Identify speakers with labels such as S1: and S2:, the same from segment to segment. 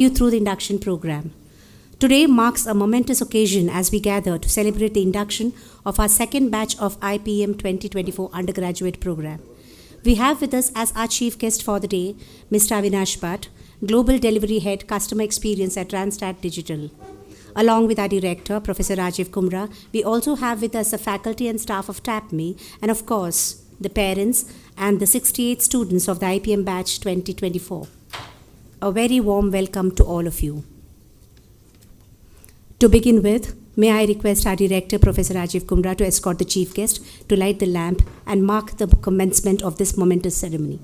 S1: you through the induction program. Today marks a momentous occasion as we gather to celebrate the induction of our second batch of IPM 2024 undergraduate program. We have with us as our chief guest for the day, Mr. Avinash Bhatt, Global Delivery Head Customer Experience at Randstad Digital. Along with our director, Professor Rajiv Kumra, we also have with us the faculty and staff of TAPMI and of course, the parents and the 68 students of the IPM batch 2024. A very warm welcome to all of you. To begin with, may I request our director, Professor Rajiv Kumra, to escort the chief guest to light the lamp and mark the commencement of this momentous ceremony.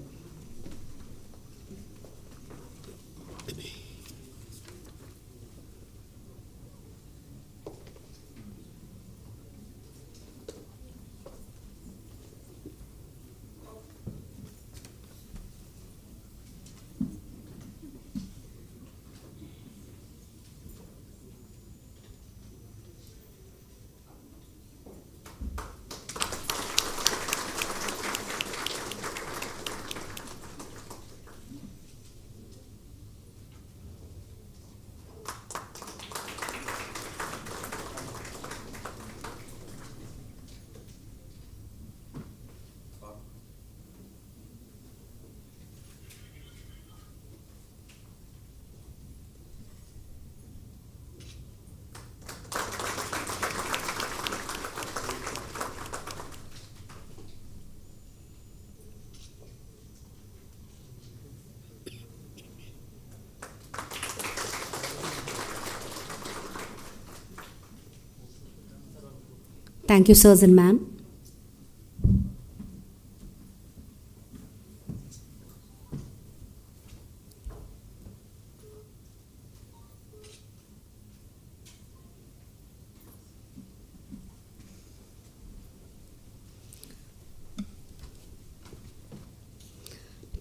S1: Thank you, sirs and ma'am.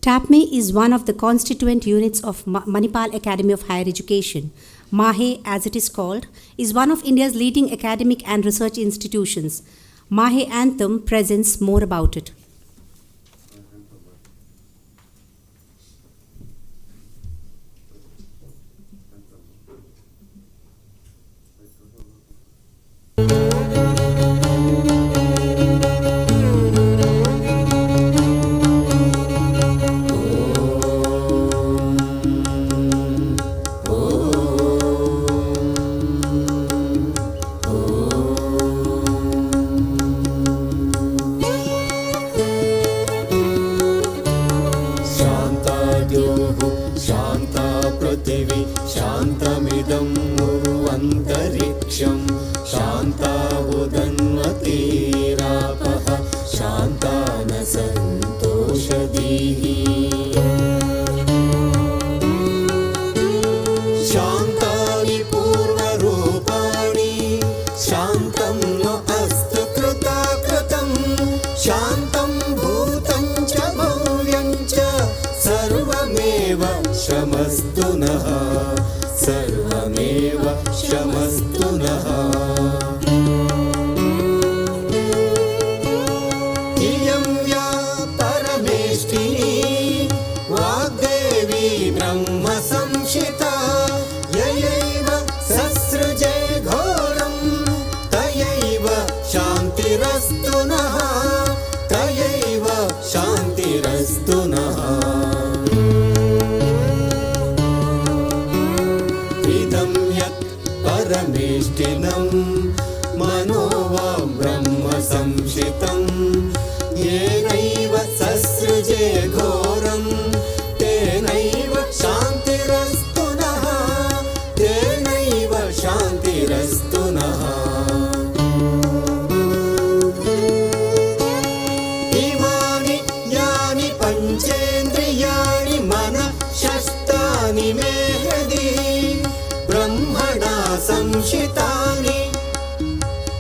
S1: TAPMI is one of the constituent units of Manipal Academy of Higher Education. MAHE, as it is called, is one of India's leading academic and research institutions. MAHE anthem presents more about it.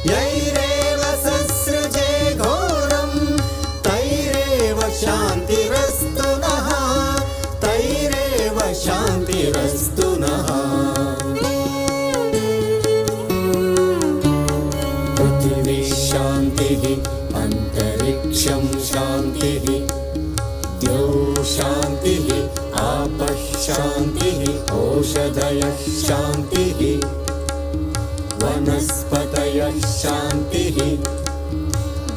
S2: यैरेव ससृजे घोरं तय वनस्पतयः शान्तिः वनस्पतयः शान्तिः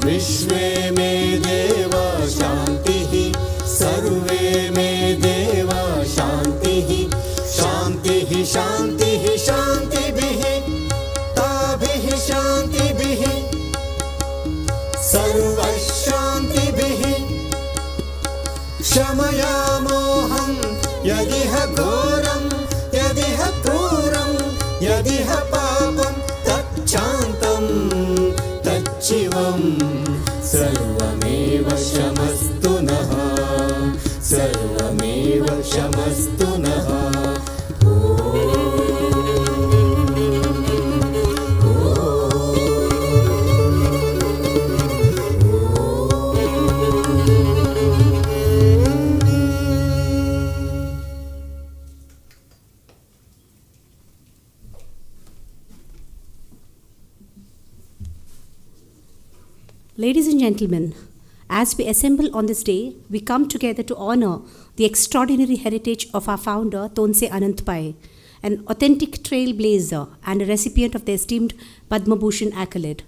S2: विश्वे मे देवा शान्तिः सर्वे मे देवा शान्तिः शान्तिः शान्तिः शान्तिभिः ताभिः शान्तिभिः सर्वः शान्तिभिः शमयामोऽहं यदिह घोरं यदिह क्रूरं यदिह पापं तच्छान्तं तच्छिवं सर्वमेव शमस्तु नः सर्वमेव शमस्तु नः
S1: Ladies and gentlemen, as we assemble on this day, we come together to honor the extraordinary heritage of our founder, Tonse Anantpai, an authentic trailblazer and a recipient of the esteemed Padma Bhushan accolade.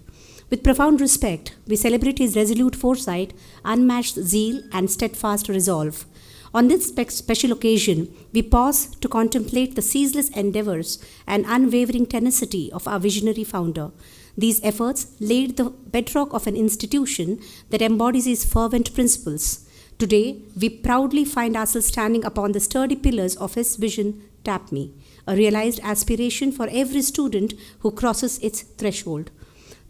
S1: With profound respect, we celebrate his resolute foresight, unmatched zeal, and steadfast resolve. On this special occasion, we pause to contemplate the ceaseless endeavors and unwavering tenacity of our visionary founder. These efforts laid the bedrock of an institution that embodies his fervent principles. Today, we proudly find ourselves standing upon the sturdy pillars of his vision, TAPMI, a realized aspiration for every student who crosses its threshold.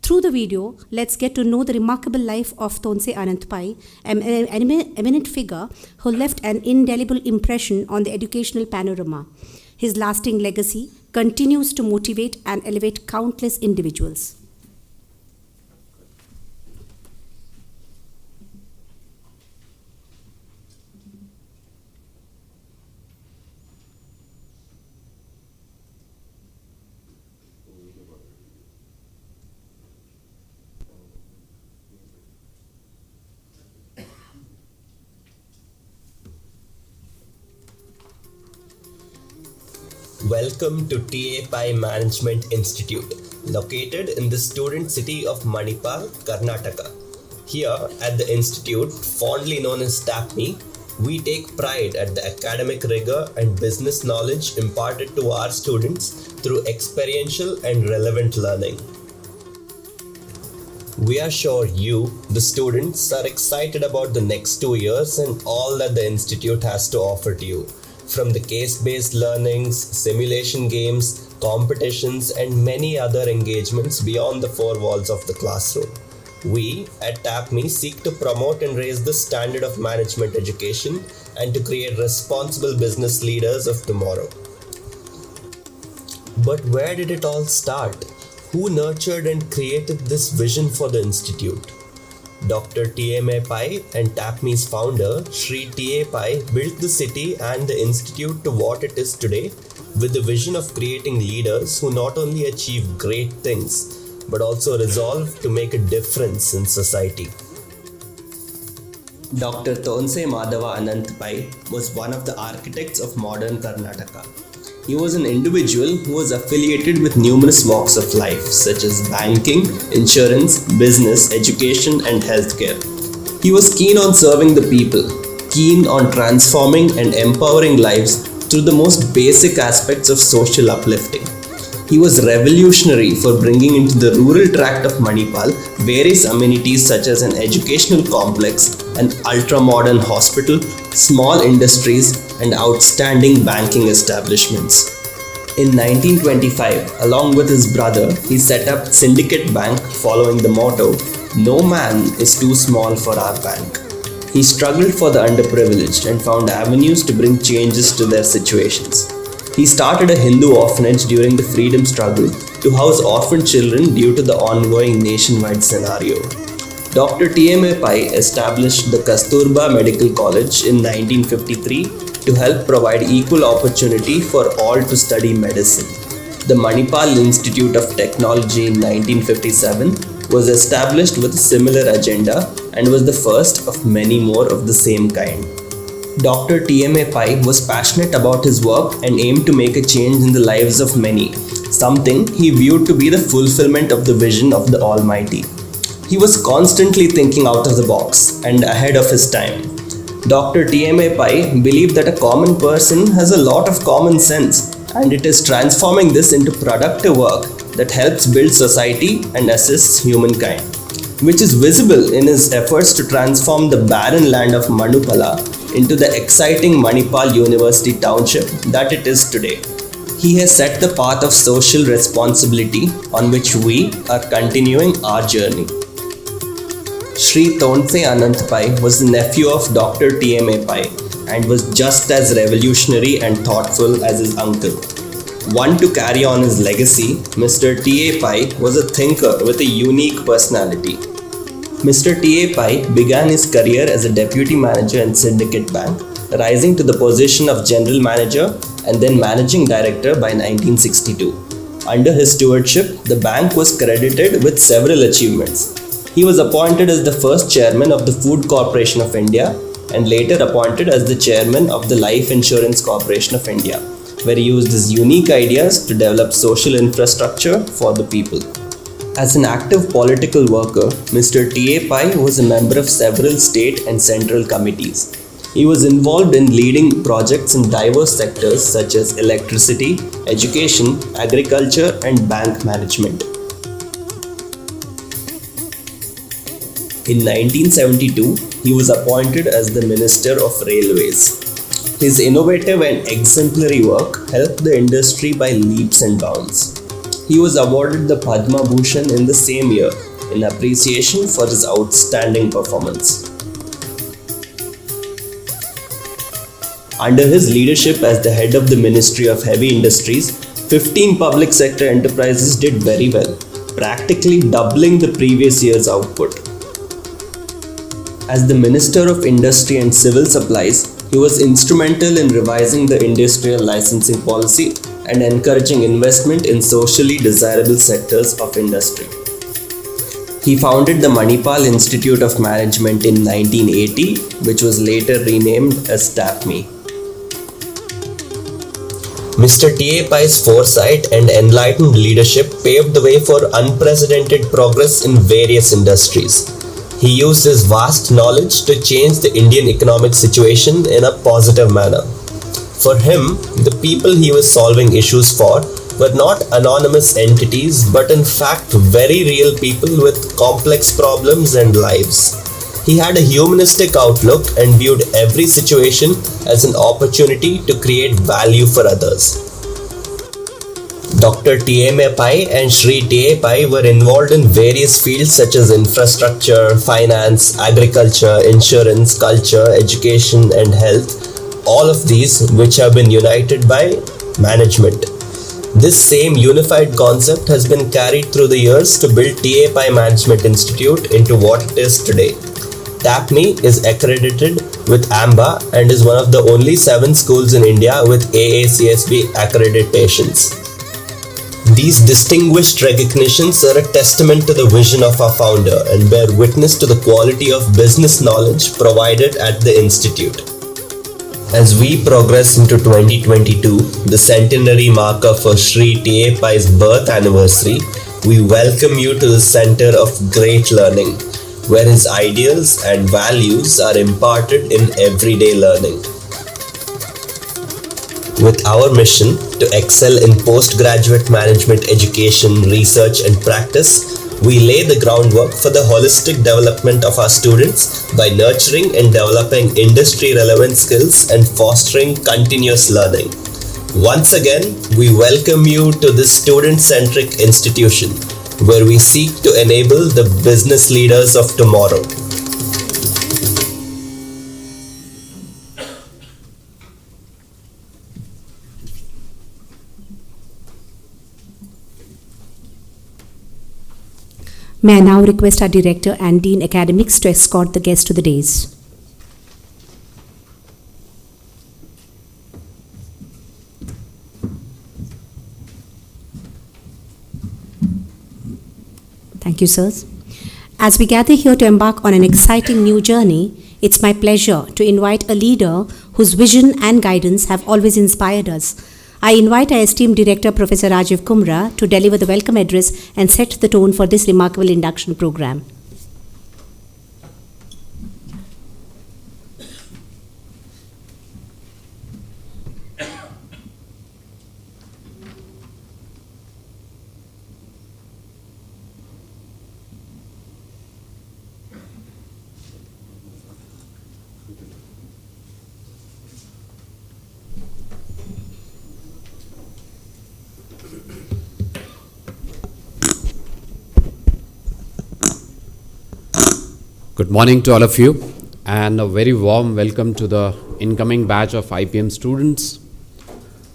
S1: Through the video, let's get to know the remarkable life of Tonse Anantpai, an eminent figure who left an indelible impression on the educational panorama. His lasting legacy continues to motivate and elevate countless individuals.
S3: Welcome to TAPMI Management Institute, located in the student city of Manipal, Karnataka. Here at the institute, fondly known as TAPMI, we take pride at the academic rigor and business knowledge imparted to our students through experiential and relevant learning. We are sure you, the students, are excited about the next 2 years and all that the institute has to offer to you. From the case-based learnings, simulation games, competitions, and many other engagements beyond the four walls of the classroom. We at TAPMI seek to promote and raise the standard of management education and to create responsible business leaders of tomorrow. But where did it all start? Who nurtured and created this vision for the institute? Dr. T.M.A. Pai and TAPMI's founder, Shri T.A. Pai, built the city and the institute to what it is today with the vision of creating leaders who not only achieve great things, but also resolve to make a difference in society. Dr. Tonse Madhava Anantpai was one of the architects of modern Karnataka. He was an individual who was affiliated with numerous walks of life such as banking, insurance, business, education, and healthcare. He was keen on serving the people, keen on transforming and empowering lives through the most basic aspects of social uplifting. He was revolutionary for bringing into the rural tract of Manipal various amenities such as an educational complex, an ultra-modern hospital, small industries, and outstanding banking establishments. In 1925, along with his brother, he set up Syndicate Bank following the motto, "No man is too small for our bank." He struggled for the underprivileged and found avenues to bring changes to their situations. He started a Hindu orphanage during the freedom struggle to house orphan children due to the ongoing nationwide scenario. Dr. T.M.A. Pai established the Kasturba Medical College in 1953 to help provide equal opportunity for all to study medicine. The Manipal Institute of Technology in 1957 was established with a similar agenda and was the first of many more of the same kind. Dr. TMA Pai was passionate about his work and aimed to make a change in the lives of many, something he viewed to be the fulfillment of the vision of the Almighty. He was constantly thinking out of the box and ahead of his time. Dr. TMA Pai believed that a common person has a lot of common sense, and it is transforming this into productive work that helps build society and assists humankind, which is visible in his efforts to transform the barren land of Manupala into the exciting Manipal University township that it is today. He has set the path of social responsibility on which we are continuing our journey. Sri Tonsei Anant Pai was the nephew of Dr. TMA Pai and was just as revolutionary and thoughtful as his uncle. One to carry on his legacy, Mr. T.A. Pai was a thinker with a unique personality. Mr. T.A. Pai began his career as a deputy manager in Syndicate Bank, rising to the position of general manager and then managing director by 1962. Under his stewardship, the bank was credited with several achievements. He was appointed as the first chairman of the Food Corporation of India and later appointed as the chairman of the Life Insurance Corporation of India, where he used his unique ideas to develop social infrastructure for the people. As an active political worker, Mr. T.A. Pai was a member of several state and central committees. He was involved in leading projects in diverse sectors such as electricity, education, agriculture, and bank management. In 1972, he was appointed as the Minister of Railways. His innovative and exemplary work helped the industry by leaps and bounds. He was awarded the Padma Bhushan in the same year in appreciation for his outstanding performance. Under his leadership as the head of the Ministry of Heavy Industries, 15 public sector enterprises did very well, practically doubling the previous year's output. As the Minister of Industry and Civil Supplies, he was instrumental in revising the industrial licensing policy and encouraging investment in socially desirable sectors of industry. He founded the Manipal Institute of Management in 1980, which was later renamed as TAPMI. Mr. T.A. Pai's foresight and enlightened leadership paved the way for unprecedented progress in various industries. He used his vast knowledge to change the Indian economic situation in a positive manner. For him, the people he was solving issues for were not anonymous entities but in fact very real people with complex problems and lives. He had a humanistic outlook and viewed every situation as an opportunity to create value for others. Dr. TMA Pai and Sri T.A. Pai were involved in various fields such as infrastructure, finance, agriculture, insurance, culture, education and health, all of these which have been united by management. This same unified concept has been carried through the years to build T.A. Pai Management Institute into what it is today. TAPMI is accredited with AMBA and is one of the only 7 schools in India with AACSB accreditations. These distinguished recognitions are a testament to the vision of our founder and bear witness to the quality of business knowledge provided at the institute. As we progress into 2022, the centenary marker for Sri T.A. Pai's birth anniversary, we welcome you to the Center of Great Learning, where his ideals and values are imparted in everyday learning. With our mission to excel in postgraduate management education, research and practice, we lay the groundwork for the holistic development of our students by nurturing and developing industry-relevant skills and fostering continuous learning. Once again, we welcome you to this student-centric institution, where we seek to enable the business leaders of tomorrow.
S1: May I now request our Director and Dean Academics to escort the guests to the dais. Thank you, sirs. As we gather here to embark on an exciting new journey, It's my pleasure to invite a leader whose vision and guidance have always inspired us. I invite our esteemed Director, Professor Rajiv Kumra, to deliver the welcome address and set the tone for this remarkable induction program.
S4: Good morning to all of you, and a very warm welcome to the incoming batch of IPM students,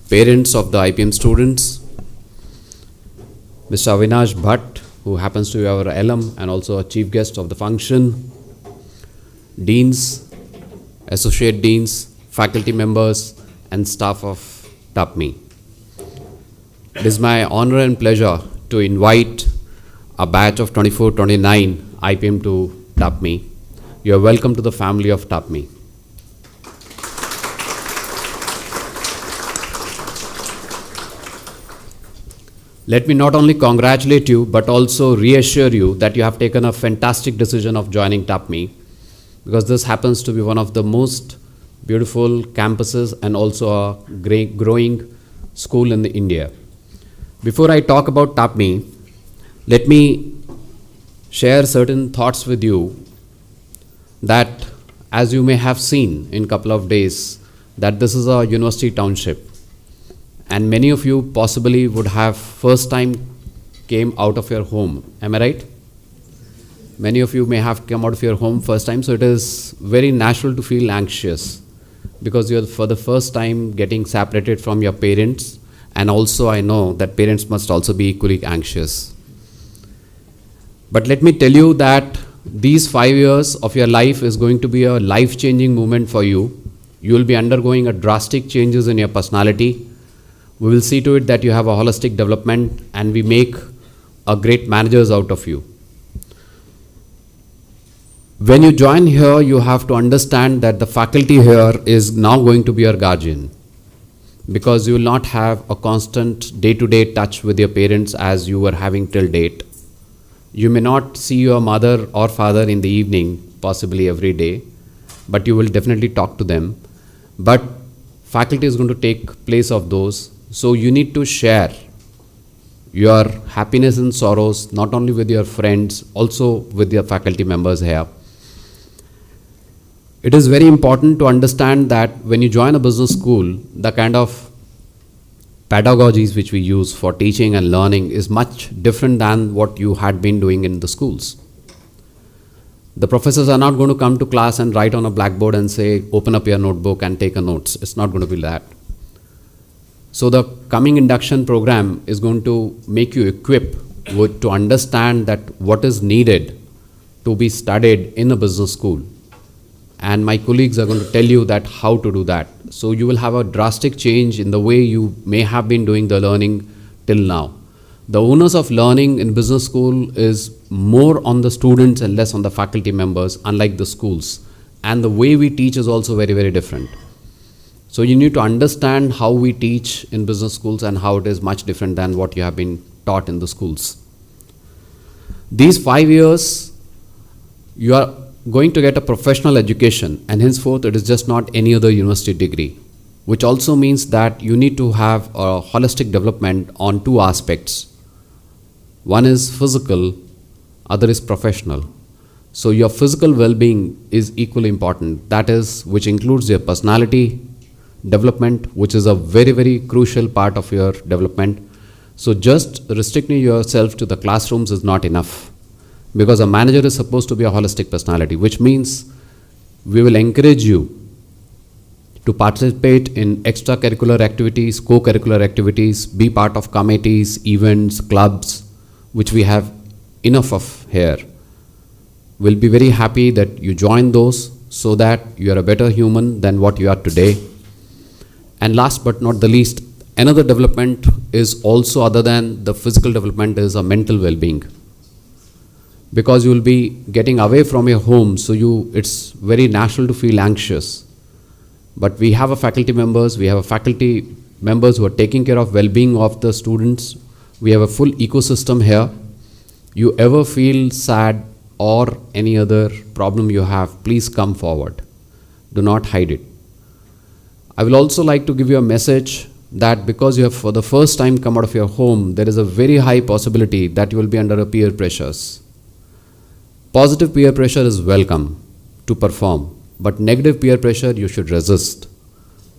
S4: parents of the IPM students, Mr. Avinash Bhatt, who happens to be our alum and also a chief guest of the function, deans, associate deans, faculty members, and staff of TAPMI. It is my honor and pleasure to invite a batch of 24-29 IPM to TAPMI. You are welcome to the family of TAPMI. Let me not only congratulate you, but also reassure you that you have taken a fantastic decision of joining TAPMI, because this happens to be one of the most beautiful campuses and also a growing school in India. Before I talk about TAPMI, let me share certain thoughts with you that, as you may have seen in a couple of days, that this is a university township, and many of you possibly would have first time came out of your home. Am I right? Many of you may have come out of your home first time, so it is very natural to feel anxious because you're for the first time getting separated from your parents, and also I know that parents must also be equally anxious. But let me tell you that these 5 years of your life is going to be a life-changing moment for you. You will be undergoing a drastic changes in your personality. We will see to it that you have a holistic development and we make a great managers out of you. When you join here, you have to understand that the faculty here is now going to be your guardian, because you will not have a constant day-to-day touch with your parents as you were having till date. You may not see your mother or father in the evening, possibly every day, but you will definitely talk to them. But faculty is going to take place of those. So you need to share your happiness and sorrows, not only with your friends, also with your faculty members here. It is very important to understand that when you join a business school, the kind of pedagogies which we use for teaching and learning is much different than what you had been doing in the schools. The professors are not going to come to class and write on a blackboard and say, open up your notebook and take a notes. It's not going to be that. So the coming induction program is going to make you equipped to understand that what is needed to be studied in a business school. And my colleagues are going to tell you that how to do that. So you will have a drastic change in the way you may have been doing the learning till now. The onus of learning in business school is more on the students and less on the faculty members, unlike the schools. And the way we teach is also very, very different. So you need to understand how we teach in business schools and how it is much different than what you have been taught in the schools. These 5 years, you are going to get a professional education, and henceforth it is just not any other university degree, which also means that you need to have a holistic development on 2 aspects. One is physical, other is professional. So your physical well-being is equally important, that is, which includes your personality development, which is a very, very crucial part of your development. So just restricting yourself to the classrooms is not enough, because a manager is supposed to be a holistic personality, which means we will encourage you to participate in extracurricular activities, co-curricular activities, be part of committees, events, clubs, which we have enough of here. We'll be very happy that you join those so that you are a better human than what you are today. And last but not the least, another development is also, other than the physical development, is a mental well-being. because you will be getting away from your home, so it's very natural to feel anxious. But we have a faculty members who are taking care of well-being of the students. We have a full ecosystem here. You ever feel sad or any other problem you have, please come forward. Do not hide it. I will also like to give you a message that because you have for the first time come out of your home, there is a very high possibility that you will be under a peer pressures. Positive peer pressure is welcome to perform, but negative peer pressure you should resist.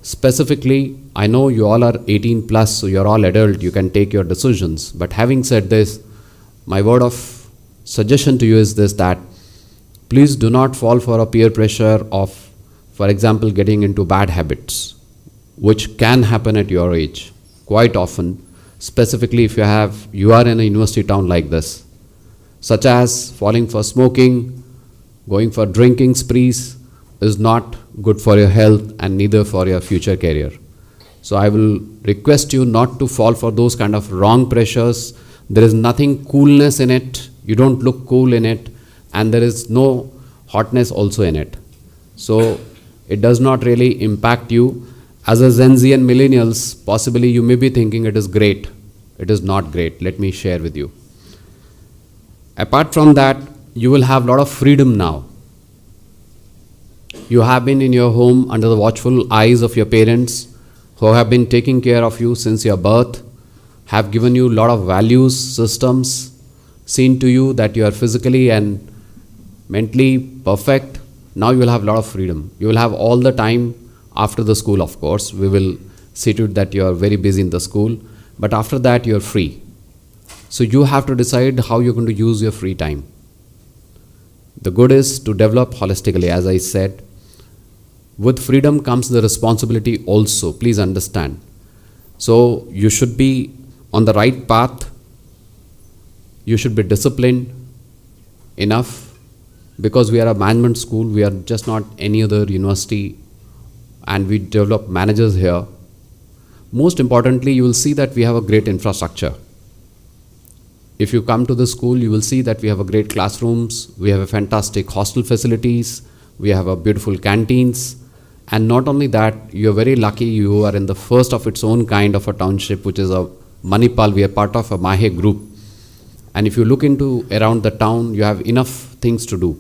S4: Specifically, I know you all are 18 plus, so you're all adult, you can take your decisions. But having said this, my word of suggestion to you is this, that please do not fall for a peer pressure of, for example, getting into bad habits, which can happen at your age quite often, specifically if you are in a university town like this, such as falling for smoking, going for drinking sprees is not good for your health and neither for your future career. So I will request you not to fall for those kind of wrong pressures. There is nothing coolness in it, you don't look cool in it, and there is no hotness also in it. So it does not really impact you. As a Gen Z and millennials, possibly you may be thinking it is great. It is not great. Let me share with you. Apart from that, you will have a lot of freedom now. You have been in your home under the watchful eyes of your parents who have been taking care of you since your birth, have given you a lot of values, systems, seen to you that you are physically and mentally perfect. Now you will have a lot of freedom. You will have all the time after the school, of course. We will see to it that you are very busy in the school, but after that you are free. So you have to decide how you're going to use your free time. The good is to develop holistically, as I said. With freedom comes the responsibility also, please understand. So you should be on the right path. You should be disciplined enough, because we are a management school, we are just not any other university, and we develop managers here. Most importantly, you will see that we have a great infrastructure. If you come to the school, you will see that we have a great classrooms, we have a fantastic hostel facilities, we have a beautiful canteens, and not only that, you are very lucky you are in the first of its own kind of a township, which is a Manipal. We are part of a Mahe group. And if you look into around the town, you have enough things to do.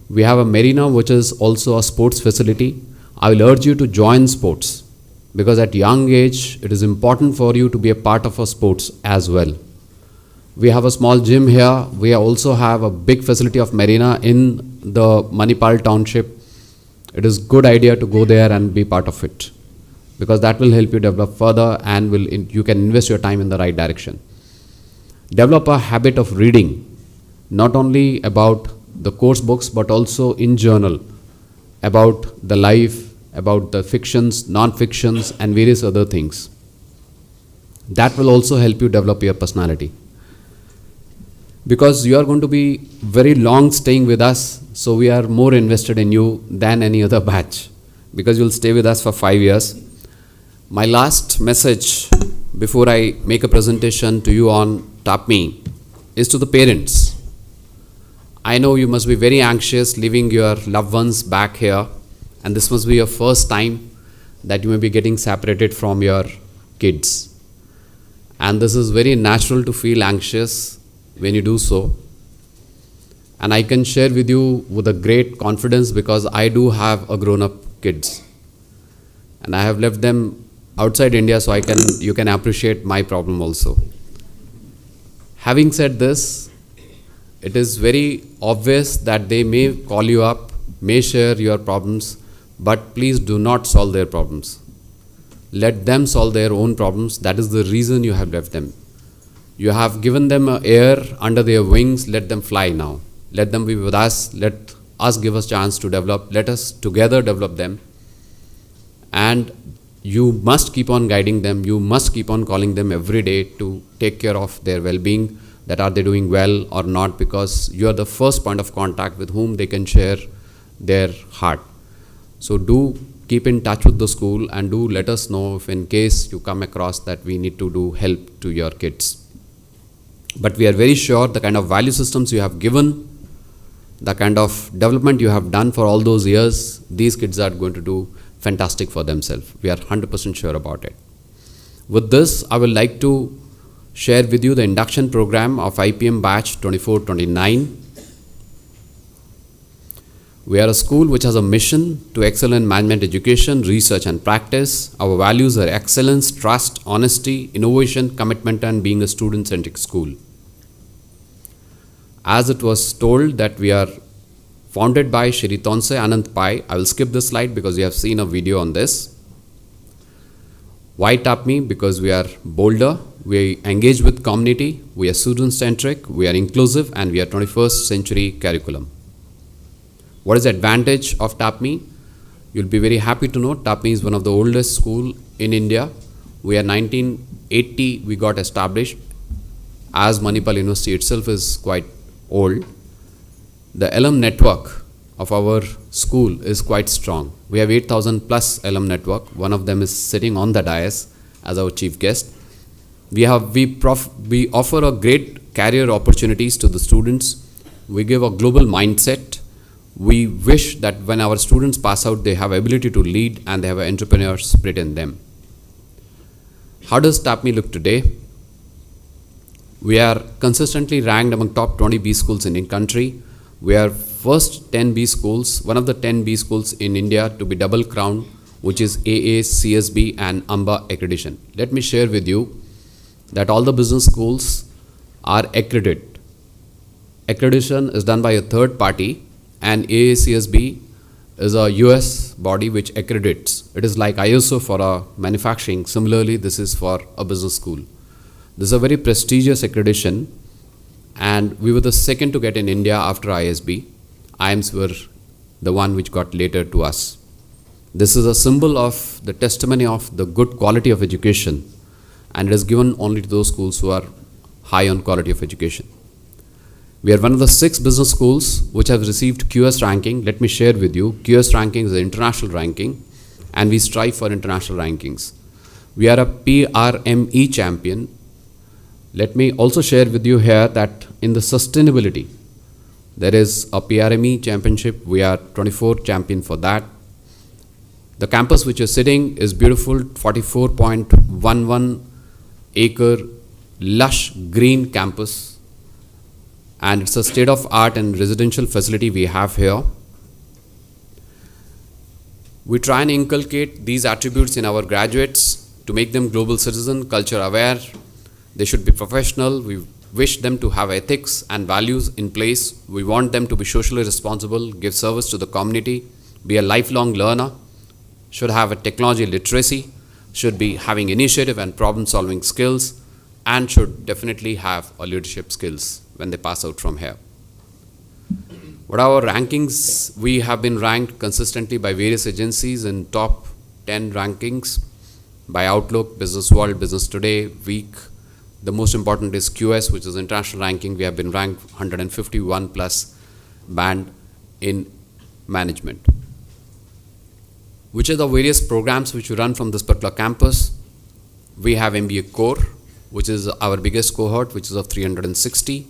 S4: We have a marina, which is also a sports facility. I will urge you to join sports, because at young age, it is important for you to be a part of a sports as well. We have a small gym here. We also have a big facility of marina in the Manipal township. It is good idea to go there and be part of it, because that will help you develop further and you can invest your time in the right direction. Develop a habit of reading, not only about the course books, but also in journal, about the life, about the fictions, non-fictions, and various other things. That will also help you develop your personality. Because you are going to be very long staying with us, so we are more invested in you than any other batch, because you'll stay with us for 5 years. My last message before I make a presentation to you on TAPMI is to the parents. I know you must be very anxious leaving your loved ones back here, and this must be your first time that you may be getting separated from your kids. And this is very natural to feel anxious when you do so. And I can share with you with a great confidence, because I do have a grown-up kids. And I have left them outside India, so you can appreciate my problem also. Having said this, it is very obvious that they may call you up, may share your problems, but please do not solve their problems. Let them solve their own problems. That is the reason you have left them. You have given them air under their wings. Let them fly now. Let them be with us. Let us give us a chance to develop. Let us together develop them. And you must keep on guiding them. You must keep on calling them every day to take care of their well-being, that are they doing well or not, because you are the first point of contact with whom they can share their heart. So do keep in touch with the school, and do let us know if in case you come across that we need to do help to your kids. But we are very sure the kind of value systems you have given, the kind of development you have done for all those years, these kids are going to do fantastic for themselves. We are 100% sure about it. With this, I would like to share with you the induction program of IPM batch 24-29. We are a school which has a mission to excel in management education, research and practice. Our values are excellence, trust, honesty, innovation, commitment and being a student-centric school. As it was told that we are founded by Shri Tonse Anant Pai. I will skip this slide because you have seen a video on this. Why TAPMI? Because we are bolder, we engage with community, we are student-centric, we are inclusive and we are 21st century curriculum. What is the advantage of TAPMI? You'll be very happy to know TAPMI is one of the oldest school in India. We are 1980 we got established, as Manipal University itself is quite old. The alum network of our school is quite strong. We have 8,000 plus alum network. One of them is sitting on the dais as our chief guest. We offer a great career opportunities to the students. We give a global mindset. We wish that when our students pass out, they have ability to lead and they have an entrepreneur spirit in them. How does TAPMI look today? We are consistently ranked among top 20 B schools in the country. We are first 10 B schools, one of the 10 B schools in India to be double crowned, which is AA, CSB and AMBA accreditation. Let me share with you that all the business schools are accredited. Accreditation is done by a third party, and AACSB is a US body which accredits. It is like ISO for a manufacturing. Similarly, this is for a business school. This is a very prestigious accreditation, and we were the second to get in India after ISB. IIMs were the one which got later to us. This is a symbol of the testimony of the good quality of education, and it is given only to those schools who are high on quality of education. We are one of the 6 business schools which have received QS ranking. Let me share with you, QS ranking is an international ranking, and we strive for international rankings. We are a PRME champion. Let me also share with you here that in the sustainability, there is a PRME championship. We are 24th champion for that. The campus which is sitting is beautiful, 44.11 acre lush green campus. And it's a state-of-art and residential facility we have here. We try and inculcate these attributes in our graduates to make them global citizen, culture aware. They should be professional. We wish them to have ethics and values in place. We want them to be socially responsible, give service to the community, be a lifelong learner, should have a technology literacy, should be having initiative and problem-solving skills, and should definitely have a leadership skills when they pass out from here. What are our rankings? We have been ranked consistently by various agencies in top 10 rankings by Outlook, Business World, Business Today, Week. The most important is QS, which is international ranking. We have been ranked 151 plus band in management. Which are the various programs which we run from this particular campus? We have MBA Core, which is our biggest cohort, which is of 360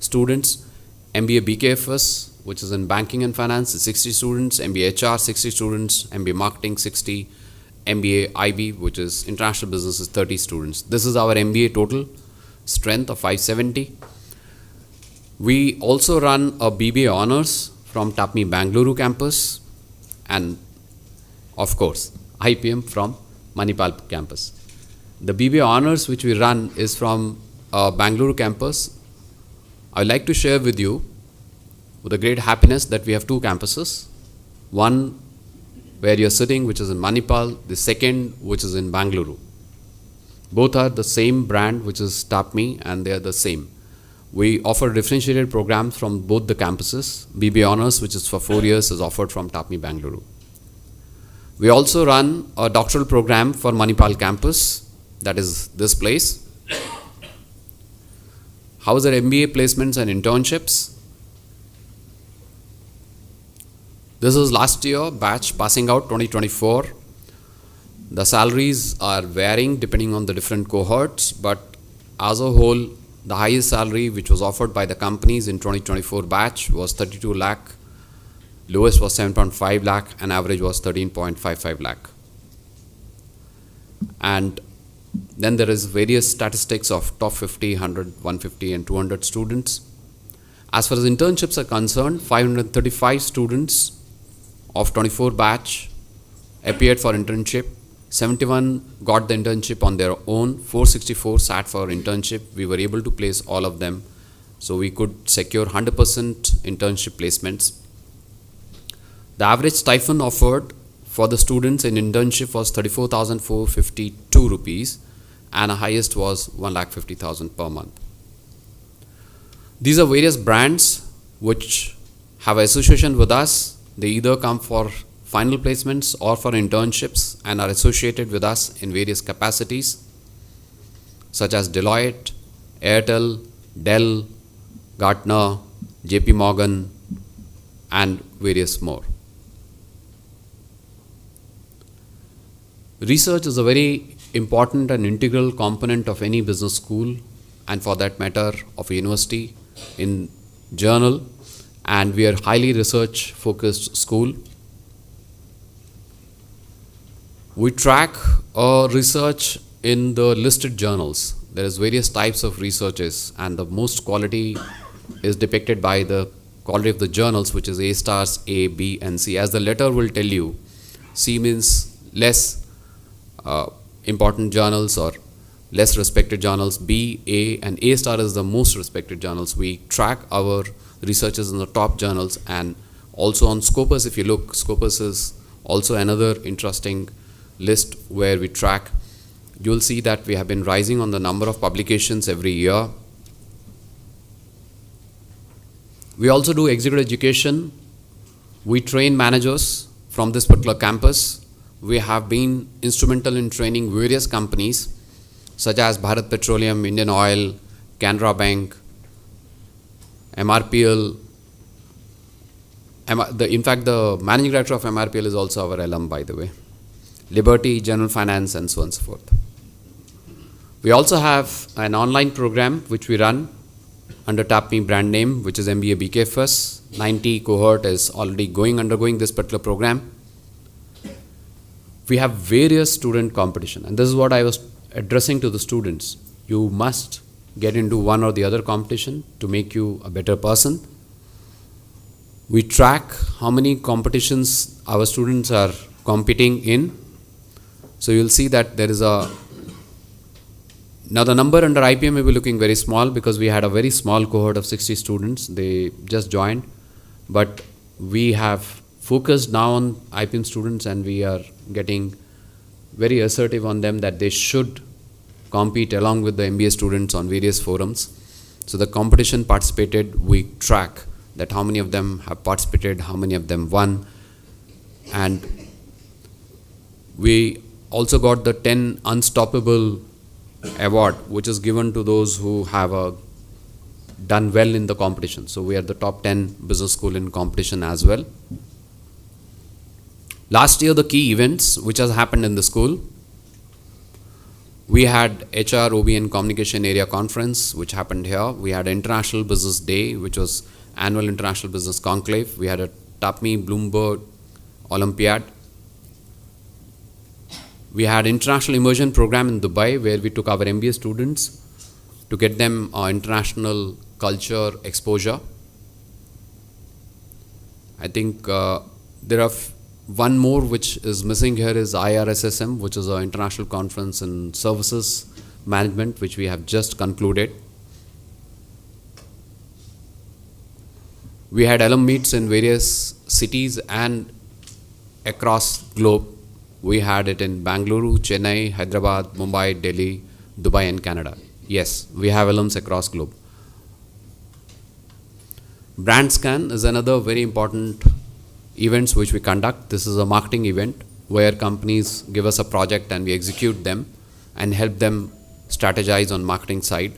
S4: students. MBA BKFS, which is in banking and finance, is 60 students. MBA HR, 60 students. MBA Marketing, 60. MBA IB, which is international business, is 30 students. This is our MBA total strength of 570. We also run a BBA honors from TAPMI Bangalore campus, and of course IPM from Manipal campus. The BBA honors which we run is from Bangalore campus. I would like to share with you with a great happiness that we have 2 campuses. One where you're sitting, which is in Manipal, the second which is in Bangalore. Both are the same brand, which is TAPMI, and they are the same. We offer differentiated programs from both the campuses. BBA honors, which is for 4 years, is offered from TAPMI Bangalore. We also run a doctoral program for Manipal campus, that is this place. How is our MBA placements and internships? This is last year batch passing out 2024. The salaries are varying depending on the different cohorts, but as a whole, The highest salary which was offered by the companies in 2024 batch was 32 lakh, lowest was 7.5 lakh, and average was 13.55 lakh. And then there is various statistics of top 50, 100, 150 and 200 students. As far as internships are concerned, 535 students of 24 batch appeared for internship. 71 got the internship on their own. 464 sat for internship. We were able to place all of them. So we could secure 100% internship placements. The average stipend offered for the students in internship was 34,452 rupees, and the highest was 1,50,000 per month. These are various brands which have association with us. They either come for final placements or for internships and are associated with us in various capacities, such as Deloitte, Airtel, Dell, Gartner, JP Morgan, and various more. Research is a very important and integral component of any business school, and for that matter of a university in journal, and we are highly research focused school. We track research in the listed journals. There is various types of researches, and the most quality is depicted by the quality of the journals, which is A stars, A, B and C. As the letter will tell you, C means less important journals or less respected journals. B, A and A star is the most respected journals. We track our researches in the top journals, and also on Scopus. If you look, Scopus is also another interesting list where we track. You will see that we have been rising on the number of publications every year. We also do executive education. We train managers from this particular campus. We have been instrumental in training various companies such as Bharat Petroleum, Indian Oil, Canara Bank, MRPL. In fact, the managing director of MRPL is also our alum, by the way. Liberty, General Finance, and so on and so forth. We also have an online program which we run under TAPMI brand name, which is MBA BKFS. 90 cohort is already undergoing this particular program. We have various student competition, and this is what I was addressing to the students. You must get into one or the other competition to make you a better person. We track how many competitions our students are competing in. So you'll see that there is now the number under IPM may be looking very small because we had a very small cohort of 60 students. They just joined, but we have focused now on IPM students, and we are getting very assertive on them that they should compete along with the MBA students on various forums. So the competition participated, we track that how many of them have participated, how many of them won, and we also got the 10 Unstoppable Award, which is given to those who have done well in the competition. So we are the top 10 business school in competition as well. Last year, the key events which has happened in the school, we had HR, OB and Communication Area Conference, which happened here. We had International Business Day, which was Annual International Business Conclave. We had a TAPMI Bloomberg Olympiad. We had International Immersion Program in Dubai, where we took our MBA students to get them international culture exposure. I think there are one more which is missing here is IRSSM, which is an international conference in services management, which we have just concluded. We had alum meets in various cities and across globe. We had it in Bangalore, Chennai, Hyderabad, Mumbai, Delhi, Dubai and Canada. Yes, we have alums across globe. Brand Scan is another very important events which we conduct. This is a marketing event where companies give us a project and we execute them and help them strategize on marketing side.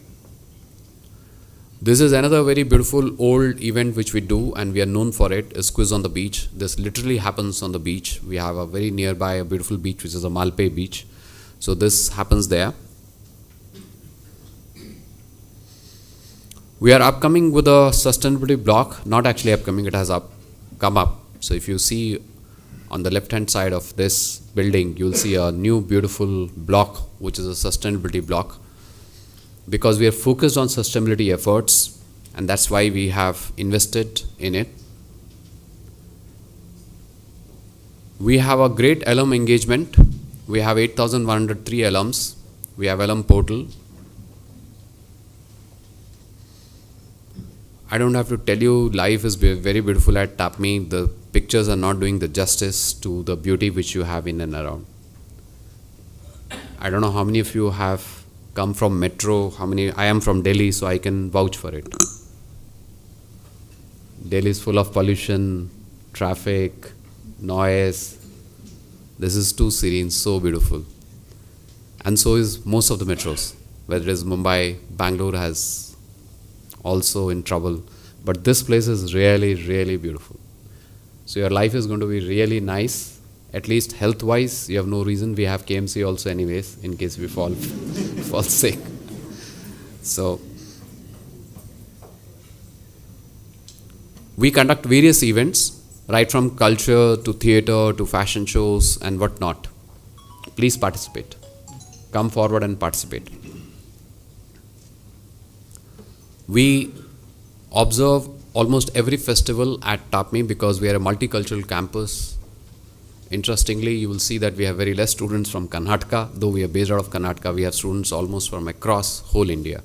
S4: This is another very beautiful old event which we do, and we are known for it, is Quiz on the Beach. This literally happens on the beach. We have a very nearby a beautiful beach which is a Malpe beach. So this happens there. We are upcoming with a sustainability block, not actually upcoming, it has come up. So if you see on the left hand side of this building, you'll see a new beautiful block, which is a sustainability block, because we are focused on sustainability efforts, and that's why we have invested in it. We have a great alum engagement. We have 8,103 alums. We have alum portal. I don't have to tell you, life is very beautiful at TAPMI. The pictures are not doing the justice to the beauty which you have in and around. I don't know how many of you have come from metro, I am from Delhi, so I can vouch for it. Delhi is full of pollution, traffic, noise. This is too serene, so beautiful. And so is most of the metros, whether it is Mumbai, Bangalore has also in trouble, but this place is really, really beautiful. So your life is going to be really nice, at least health wise. You have no reason. We have KMC also anyways, in case we fall sick. So we conduct various events, right from culture to theater to fashion shows and whatnot. Please participate. Come forward and participate. We observe almost every festival at TAPMI because we are a multicultural campus. Interestingly, you will see that we have very less students from Karnataka. Though we are based out of Karnataka, we have students almost from across whole India.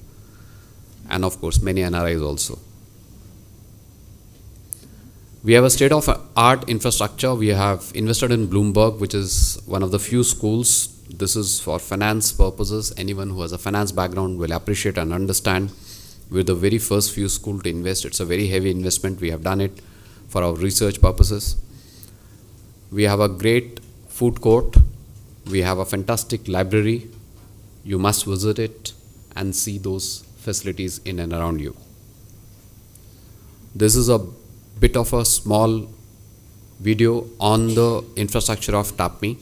S4: And of course, many NRIs also. We have a state-of-art infrastructure. We have invested in Bloomberg, which is one of the few schools. This is for finance purposes. Anyone who has a finance background will appreciate and understand. We're the very first few school to invest. It's a very heavy investment. We have done it for our research purposes. We have a great food court. We have a fantastic library. You must visit it and see those facilities in and around you. This is a bit of a small video on the infrastructure of TAPMI.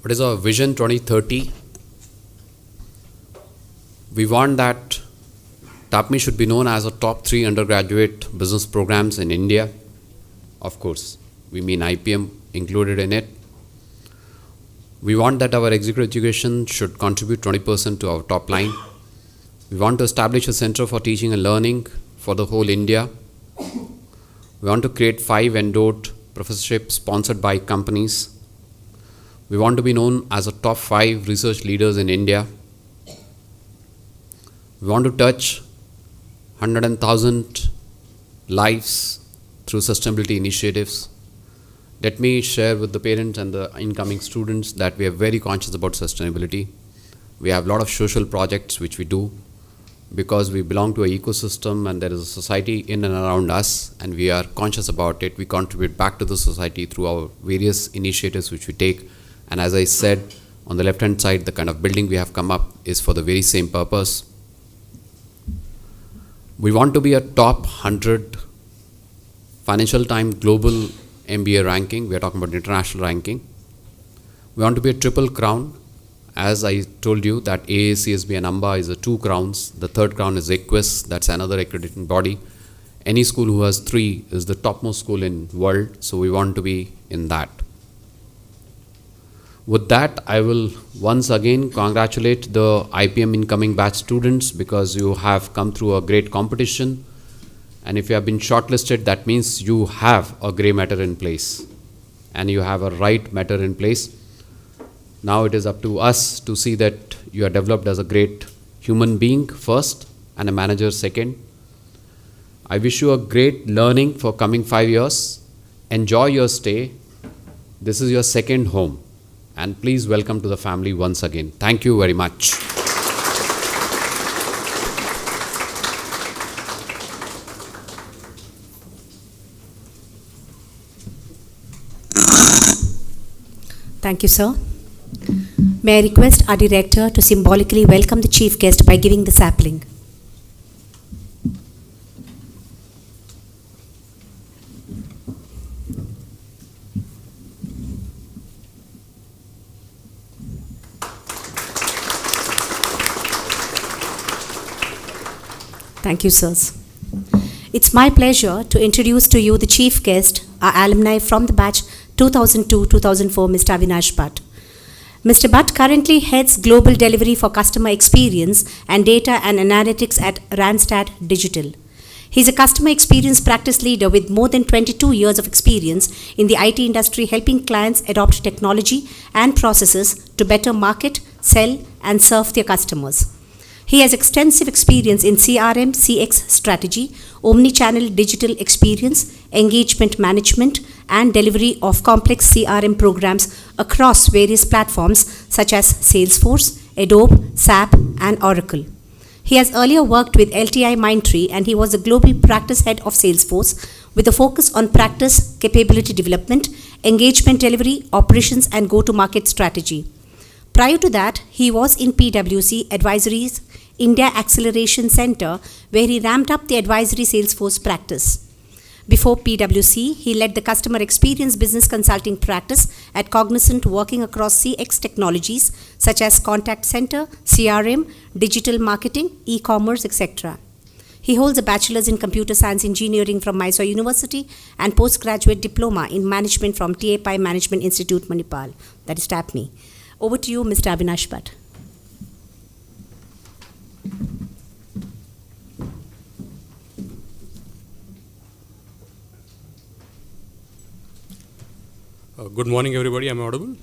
S4: What is our vision 2030? We want that TAPMI should be known as a top 3 undergraduate business programs in India. Of course, we mean IPM included in it. We want that our executive education should contribute 20% to our top line. We want to establish a center for teaching and learning for the whole India. We want to create 5 endowed professorships sponsored by companies. We want to be known as a top 5 research leaders in India. We want to touch 100,000 lives through sustainability initiatives. Let me share with the parents and the incoming students that we are very conscious about sustainability. We have a lot of social projects which we do because we belong to an ecosystem and there is a society in and around us, and we are conscious about it. We contribute back to the society through our various initiatives which we take. And as I said, on the left hand side, the kind of building we have come up is for the very same purpose. We want to be a top 100 Financial Times Global MBA ranking. We are talking about international ranking. We want to be a triple crown. As I told you that AACSB and AMBA is a 2 crowns. The third crown is EQUIS, that's another accrediting body. Any school who has 3 is the topmost school in world, so we want to be in that. With that, I will once again congratulate the IPM incoming batch students because you have come through a great competition. And if you have been shortlisted, that means you have a grey matter in place and you have a right matter in place. Now it is up to us to see that you are developed as a great human being first and a manager second. I wish you a great learning for coming 5 years. Enjoy your stay. This is your second home. And please welcome to the family once again. Thank you very much.
S1: Thank you, sir. May I request our director to symbolically welcome the chief guest by giving the sapling. Thank you, sirs. It's my pleasure to introduce to you the chief guest, our alumni from the batch 2002-2004, Mr. Avinash Bhatt. Mr. Bhatt currently heads Global Delivery for Customer Experience and Data and Analytics at Randstad Digital. He's a customer experience practice leader with more than 22 years of experience in the IT industry, helping clients adopt technology and processes to better market, sell, and serve their customers. He has extensive experience in CRM, CX strategy, omni-channel digital experience, engagement management, and delivery of complex CRM programs across various platforms such as Salesforce, Adobe, SAP, and Oracle. He has earlier worked with LTI Mindtree, and he was the global practice head of Salesforce with a focus on practice capability development, engagement delivery, operations, and go-to-market strategy. Prior to that, he was in PwC Advisory's India Acceleration Center, where he ramped up the advisory Salesforce practice. Before PwC, he led the customer experience business consulting practice at Cognizant, working across CX technologies such as contact center, CRM, digital marketing, e-commerce, etc. He holds a bachelor's in computer science engineering from Mysore University and postgraduate diploma in management from TAPMI Management Institute, Manipal, that is TAPMI. Over to you, Mr. Avinash Bhatt.
S5: Good morning, everybody. Am I audible?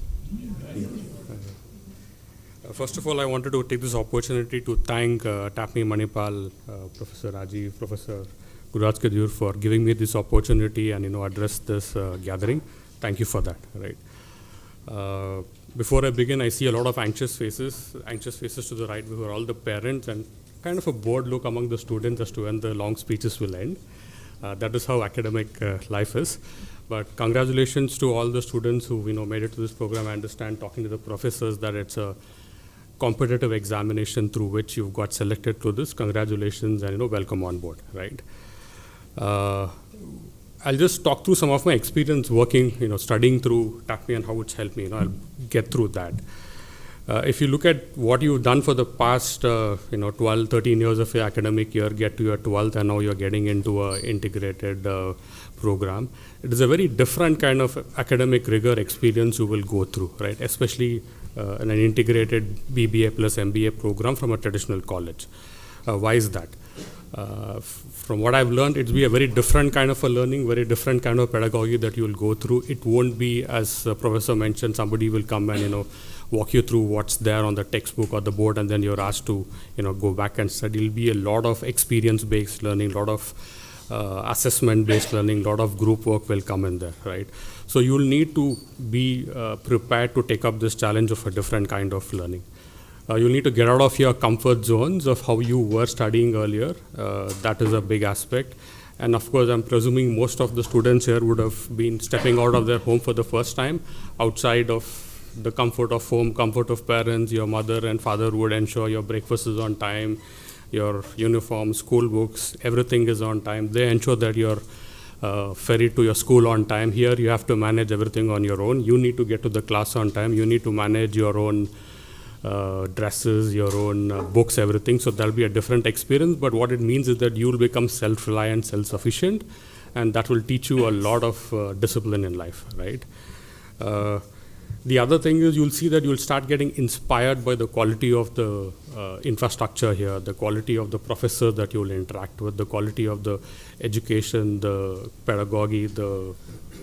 S5: First of all, I wanted to take this opportunity to thank TAPMI Manipal, Professor Rajiv, Professor Guraj Kadur for giving me this opportunity and address this gathering. Thank you for that. Right. Before I begin, I see a lot of anxious faces to the right, who are all the parents, and kind of a bored look among the students as to when the long speeches will end. That is how academic life is. But congratulations to all the students who made it to this program. I understand, talking to the professors, that it's a competitive examination through which you've got selected to this. Congratulations and welcome on board. Right. I'll just talk through some of my experience working, studying through TAPMI and how it's helped me. I'll get through that. If you look at what you've done for the past, 12, 13 years of your academic year, get to your 12th, and now you're getting into an integrated program, it is a very different kind of academic rigor experience you will go through, right? Especially in an integrated BBA plus MBA program from a traditional college. Why is that? From what I've learned, it'll be a very different kind of a learning, very different kind of pedagogy that you will go through. It won't be, as the professor mentioned, somebody will come and walk you through what's there on the textbook or the board, and then you're asked to go back and study. It'll be a lot of experience-based learning, a lot of assessment-based learning, a lot of group work will come in there, right? So you'll need to be prepared to take up this challenge of a different kind of learning. You'll need to get out of your comfort zones of how you were studying earlier. That is a big aspect. And of course, I'm presuming most of the students here would have been stepping out of their home for the first time, outside of the comfort of home, comfort of parents. Your mother and father would ensure your breakfast is on time, your uniform, school books, everything is on time. They ensure that you're ferried to your school on time. Here, you have to manage everything on your own. You need to get to the class on time. You need to manage your own dresses, your own books, everything. So that'll be a different experience. But what it means is that you'll become self-reliant, self-sufficient, and that will teach you a lot of discipline in life, right? The other thing is you'll see that you'll start getting inspired by the quality of the infrastructure here, the quality of the professors that you'll interact with, the quality of the education, the pedagogy, the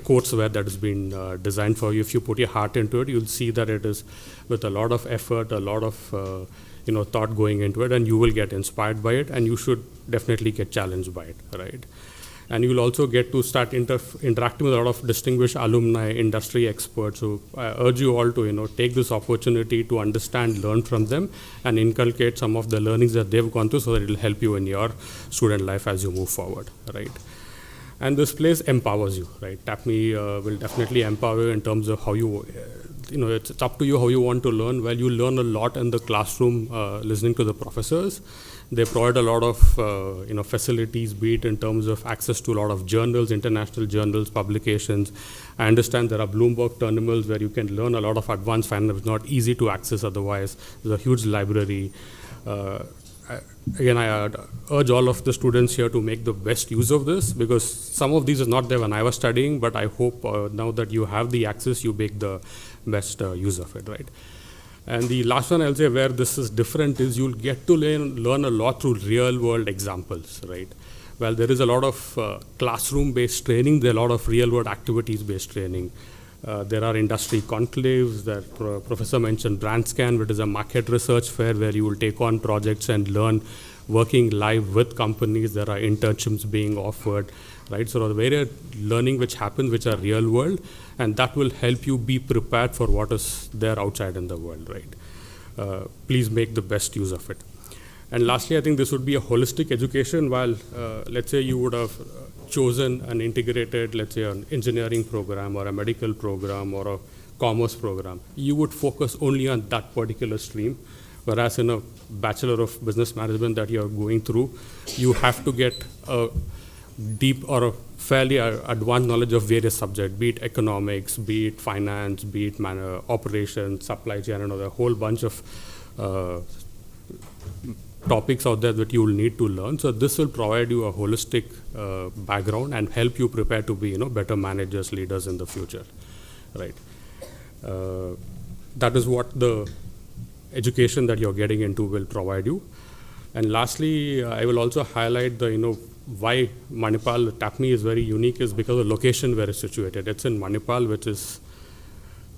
S5: courseware that has been designed for you. If you put your heart into it, you'll see that it is with a lot of effort, a lot of thought going into it, and you will get inspired by it, and you should definitely get challenged by it, right? And you'll also get to start interacting with a lot of distinguished alumni, industry experts. So I urge you all to take this opportunity to understand, learn from them, and inculcate some of the learnings that they've gone through, so that it'll help you in your student life as you move forward, right? And this place empowers you, right? TAPMI will definitely empower you in terms of how you, it's up to you how you want to learn. Well, you learn a lot in the classroom listening to the professors. They provide a lot of facilities, be it in terms of access to a lot of journals, international journals, publications. I understand there are Bloomberg terminals where you can learn a lot of advanced finance. It's not easy to access otherwise. There's a huge library. Again, I urge all of the students here to make the best use of this, because some of these is not there when I was studying, but I hope now that you have the access, you make the best use of it, right? And the last one I'll say where this is different is you'll get to learn a lot through real world examples, right? Well, there is a lot of classroom-based training, there are a lot of real world activities-based training. There are industry conclaves that Professor mentioned, BrandScan, which is a market research fair where you will take on projects and learn working live with companies. There are internships being offered, right? So there are learning which happens, which are real world, and that will help you be prepared for what is there outside in the world, right? Please make the best use of it. And lastly, I think this would be a holistic education. While let's say you would have chosen an integrated, let's say an engineering program or a medical program or a commerce program, you would focus only on that particular stream. Whereas in a Bachelor of Business Management that you're going through, you have to get a deep or a fairly advanced knowledge of various subjects, be it economics, be it finance, be it operations, supply chain, and a whole bunch of topics out there that you will need to learn. So this will provide you a holistic background and help you prepare to be better managers, leaders in the future, right? That is what the education that you're getting into will provide you. And lastly, I will also highlight the why Manipal TAPMI is very unique is because of the location where it's situated. It's in Manipal, which is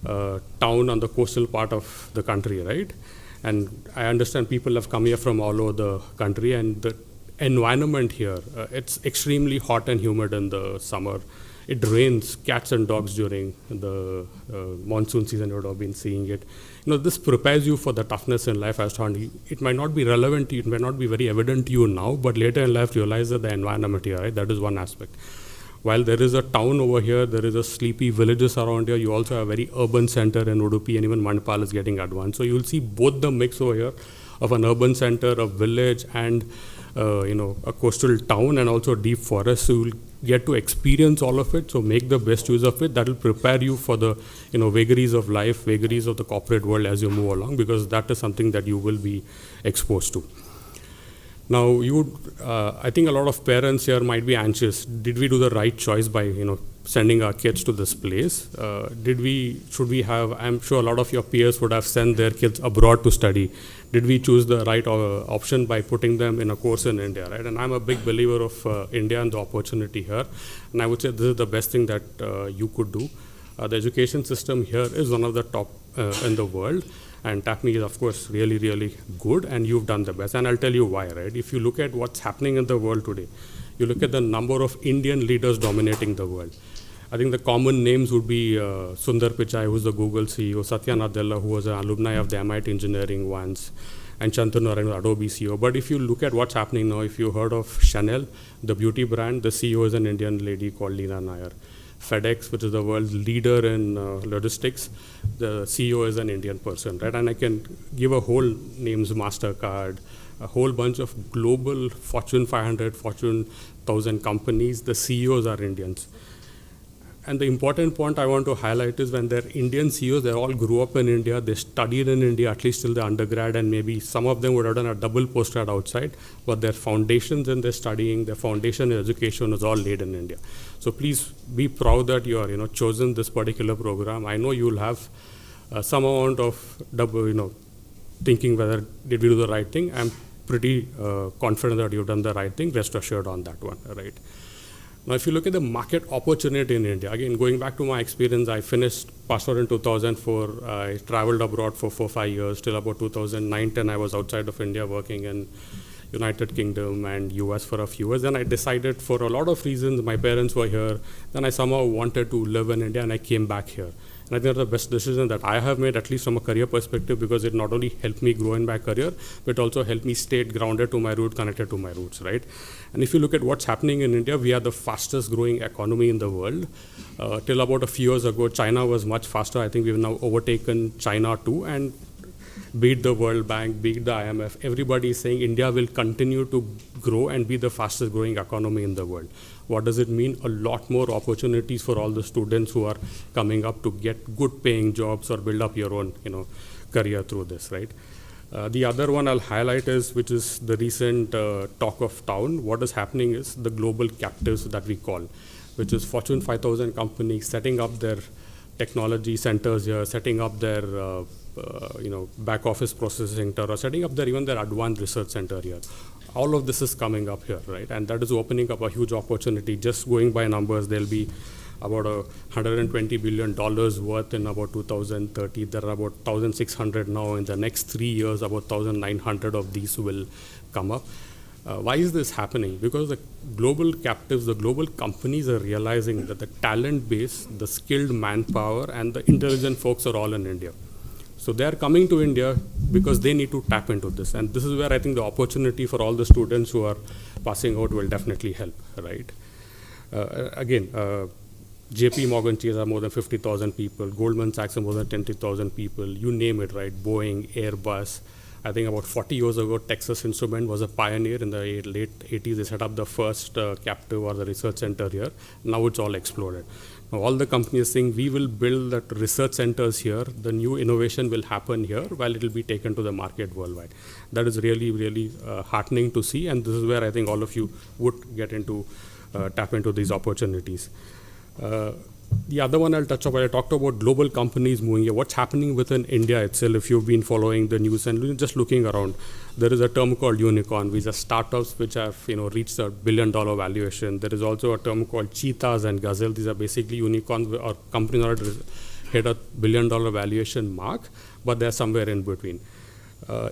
S5: a town on the coastal part of the country, right? And I understand people have come here from all over the country, and the environment here, it's extremely hot and humid in the summer. It rains cats and dogs during the monsoon season. You would have been seeing it. This prepares you for the toughness in life. As found, it might not be relevant to you, it might not be very evident to you now, but later in life realize that the environment here, right? That is one aspect. While there is a town over here, there is a sleepy villages around here. You also have a very urban center in Udupi, and even Manipal is getting advanced. So you'll see both the mix over here of an urban center, a village, and a coastal town and also deep forest. So you'll get to experience all of it. So make the best use of it. That will prepare you for the vagaries of life, vagaries of the corporate world as you move along, because that is something that you will be exposed to. Now, I think a lot of parents here might be anxious. Did we do the right choice by, sending our kids to this place? Should we have, I'm sure a lot of your peers would have sent their kids abroad to study. Did we choose the right option by putting them in a course in India, right? And I'm a big believer of India and the opportunity here. And I would say this is the best thing that you could do. The education system here is one of the top in the world. And TAPMI is, of course, really, really good, and you've done the best. And I'll tell you why, right? If you look at what's happening in the world today, you look at the number of Indian leaders dominating the world. I think the common names would be Sundar Pichai, who's the Google CEO, Satya Nadella, who was an alumni of the MIT Engineering once, and Shantanu Narayan, Adobe CEO. But if you look at what's happening now, if you heard of Chanel, the beauty brand, the CEO is an Indian lady called Leena Nair. FedEx, which is the world's leader in logistics, the CEO is an Indian person, right? And I can give a whole names, MasterCard, a whole bunch of global Fortune 500, Fortune 1000 companies, the CEOs are Indians. And the important point I want to highlight is when they're Indian CEOs, they all grew up in India, they studied in India, at least till the undergrad, and maybe some of them would have done a double postgrad outside, but their foundations in their studying, their foundation in education is all laid in India. So please be proud that you are, chosen this particular program. I know you'll have some amount of double, thinking whether did we do the right thing. I'm pretty confident that you've done the right thing. Rest assured on that one, right? Now, if you look at the market opportunity in India, again, going back to my experience, I passed out in 2004. I traveled abroad for 4-5 years, till about 2009-10, I was outside of India working in United Kingdom and US for a few years. Then I decided, for a lot of reasons, my parents were here, then I somehow wanted to live in India, and I came back here. And I think that's the best decision that I have made, at least from a career perspective, because it not only helped me grow in my career, but also helped me stay grounded to my root, connected to my roots, right? And if you look at what's happening in India, we are the fastest growing economy in the world. Till about a few years ago, China was much faster. I think we've now overtaken China too, and beat the World Bank, beat the IMF. Everybody is saying India will continue to grow and be the fastest growing economy in the world. What does it mean? A lot more opportunities for all the students who are coming up to get good paying jobs or build up your own, career through this, right? The other one I'll highlight is, which is the recent talk of town. What is happening is the global captives that we call, which is Fortune 5000 companies setting up their technology centers here, setting up their back office processing center, or setting up even their advanced research center here. All of this is coming up here, right? And that is opening up a huge opportunity. Just going by numbers, there'll be about $120 billion worth in about 2030. There are about 1,600 now. In the next 3 years, about 1,900 of these will come up. Why is this happening? Because the global captives, the global companies are realizing that the talent base, the skilled manpower, and the intelligent folks are all in India. So they are coming to India because they need to tap into this. And this is where I think the opportunity for all the students who are passing out will definitely help, right? JP Morgan Chase are more than 50,000 people. Goldman Sachs are more than 20,000 people. You name it, right? Boeing, Airbus. I think about 40 years ago, Texas Instrument was a pioneer. In the late 80s, they set up the first captive or the research center here. Now it's all exploded. Now all the companies saying we will build that research centers here. The new innovation will happen here while it will be taken to the market worldwide. That is really, really heartening to see. And this is where I think all of you would get into, tap into these opportunities. The other one I'll touch on, I talked about global companies moving here. What's happening within India itself, if you've been following the news and just looking around, there is a term called unicorn. These are startups which have reached $1 billion valuation. There is also a term called cheetahs and gazelle. These are basically unicorns or companies that hit $1 billion valuation mark, but they're somewhere in between.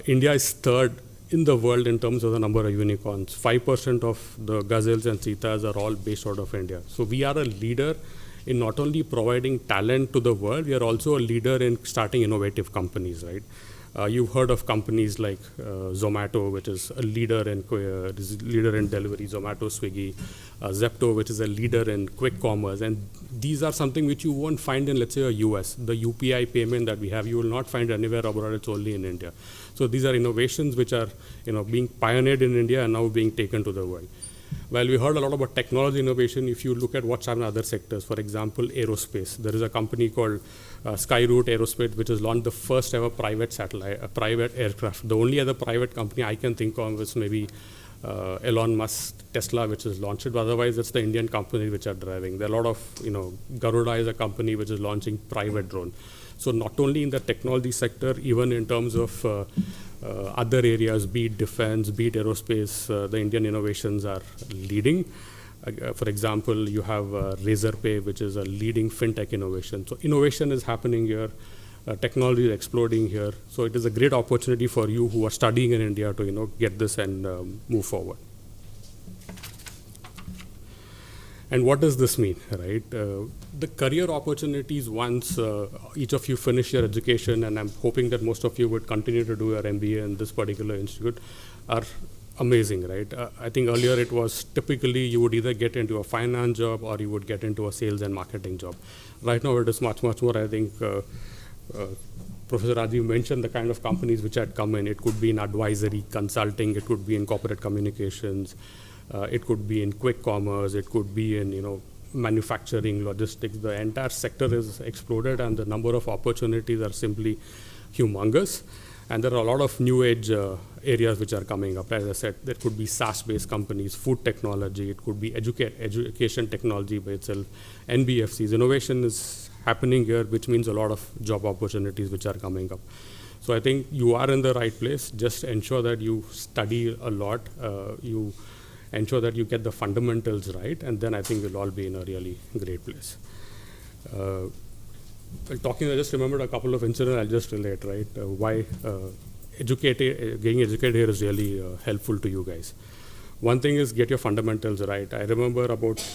S5: India is third in the world in terms of the number of unicorns. 5% of the gazelles and cheetahs are all based out of India. So we are a leader in not only providing talent to the world, we are also a leader in starting innovative companies, right? You've heard of companies like Zomato, which is a leader in delivery, Zomato, Swiggy, Zepto, which is a leader in quick commerce. And these are something which you won't find in, let's say, a US. The UPI payment that we have, you will not find anywhere abroad, it's only in India. So these are innovations which are being pioneered in India and now being taken to the world. While we heard a lot about technology innovation, if you look at what's happened in other sectors, for example, aerospace, there is a company called Skyroot Aerospace, which has launched the first ever private satellite, a private aircraft. The only other private company I can think of is maybe Elon Musk, Tesla, which has launched it. But otherwise, it's the Indian companies which are driving. There are a lot of, Garuda is a company which is launching private drone. So not only in the technology sector, even in terms of other areas, be it defense, be it aerospace, the Indian innovations are leading. For example, you have Razorpay, which is a leading fintech innovation. So innovation is happening here. Technology is exploding here. So it is a great opportunity for you who are studying in India to get this and move forward. And what does this mean, right? The career opportunities once each of you finish your education, and I'm hoping that most of you would continue to do your MBA in this particular institute, are amazing, right? I think earlier it was typically you would either get into a finance job or you would get into a sales and marketing job. Right now it is much, much more, I think, Professor Rajiv mentioned the kind of companies which had come in. It could be in advisory, consulting, it could be in corporate communications, it could be in quick commerce, it could be in manufacturing, logistics. The entire sector has exploded and the number of opportunities are simply humongous. And there are a lot of new age areas which are coming up. As I said, there could be SaaS-based companies, food technology, it could be education technology by itself, NBFCs. Innovation is happening here, which means a lot of job opportunities which are coming up. So I think you are in the right place. Just ensure that you study a lot, you ensure that you get the fundamentals right, and then I think we'll all be in a really great place. While talking, I just remembered a couple of incidents I'll just relate, right? Why getting educated here is really helpful to you guys. One thing is get your fundamentals right. I remember about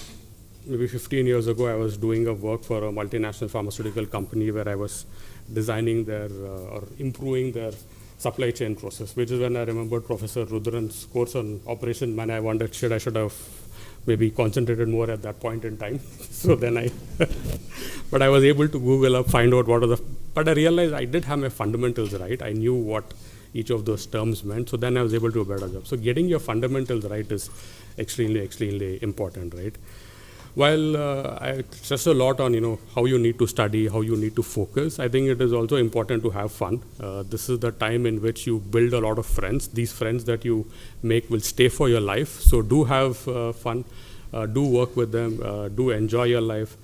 S5: maybe 15 years ago, I was doing a work for a multinational pharmaceutical company where I was designing their or improving their supply chain process, which is when I remembered Professor Rudran's course on operation man. I wondered, I should have maybe concentrated more at that point in time. So then but I was able to Google up, find out what are but I realized I did have my fundamentals right. I knew what each of those terms meant. So then I was able to do a better job. So getting your fundamentals right is extremely, extremely important, right? While I stress a lot on how you need to study, how you need to focus, I think it is also important to have fun. This is the time in which you build a lot of friends. These friends that you make will stay for your life. So do have fun, do work with them, do enjoy your life.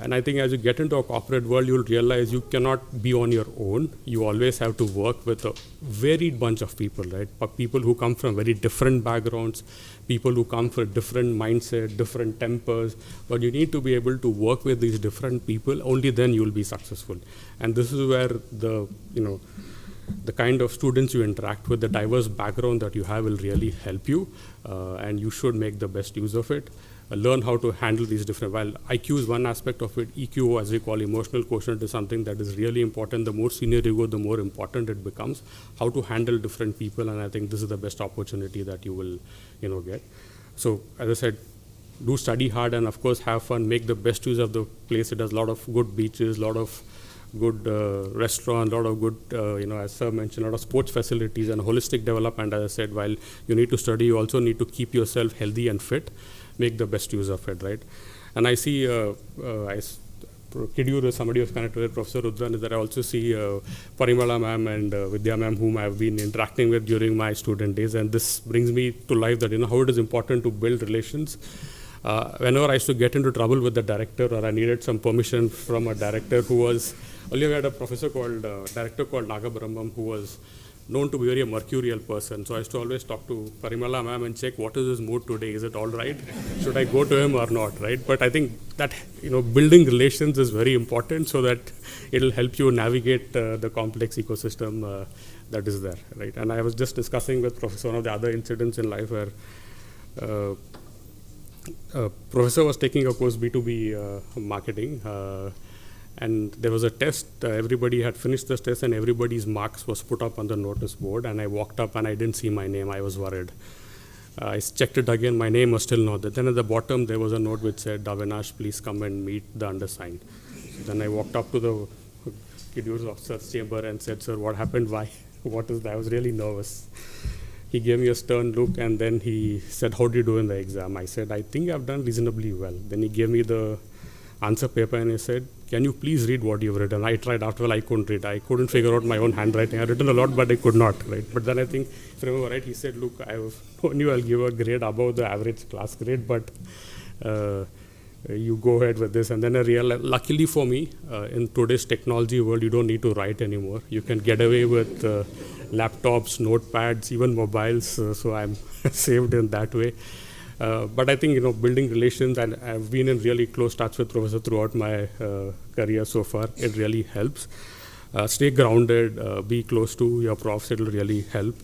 S5: And I think as you get into a corporate world, you'll realize you cannot be on your own. You always have to work with a varied bunch of people, right? People who come from very different backgrounds, people who come from different mindset, different tempers. But you need to be able to work with these different people. Only then you'll be successful. And this is where the kind of students you interact with, the diverse background that you have will really help you. And you should make the best use of it. Learn how to handle these different, while IQ is one aspect of it, EQ, as we call emotional quotient, is something that is really important. The more senior you go, the more important it becomes, how to handle different people, and I think this is the best opportunity that you will get. So as I said, do study hard and of course have fun, make the best use of the place. It has a lot of good beaches, a lot of good restaurants, a lot of good, as Sir mentioned, a lot of sports facilities and holistic development. As I said, while you need to study, you also need to keep yourself healthy and fit. Make the best use of it, right? And I see, Kidur, somebody who's connected with Professor Rudran, is that I also see Parimala ma'am and Vidya ma'am, whom I've been interacting with during my student days. And this brings me to life that, how it is important to build relations. Whenever I used to get into trouble with the director or I needed some permission from a director who was, earlier we had a director called Nagabrahmam, who was known to be very a mercurial person. So I used to always talk to Parimala ma'am and check what is his mood today. Is it all right? Should I go to him or not, right? But I think that, building relations is very important so that it'll help you navigate the complex ecosystem that is there, right? And I was just discussing with Professor one of the other incidents in life where Professor was taking a course B2B marketing. And there was a test, everybody had finished this test and everybody's marks was put up on the notice board, and I walked up and I didn't see my name. I was worried. I checked it again, my name was still not there. Then at the bottom there was a note which said, Avinash, please come and meet the undersigned. So then I walked up to the schedules officer's chamber and said, sir, what happened? Why? What is that? I was really nervous. He gave me a stern look and then he said, how did you do in the exam? I said, I think I've done reasonably well. Then he gave me the answer paper and he said, can you please read what you've written? I tried. After all, I couldn't read. I couldn't figure out my own handwriting. I've written a lot, but I could not, right? But then I think, if I remember right, he said, look, I've known you, I'll give a grade above the average class grade, but you go ahead with this. And then I realized, luckily for me, in today's technology world, you don't need to write anymore. You can get away with laptops, notepads, even mobiles. So I'm saved in that way. But I think, building relations, and I've been in really close touch with Professor throughout my career so far. It really helps. Stay grounded, be close to your profs, it'll really help.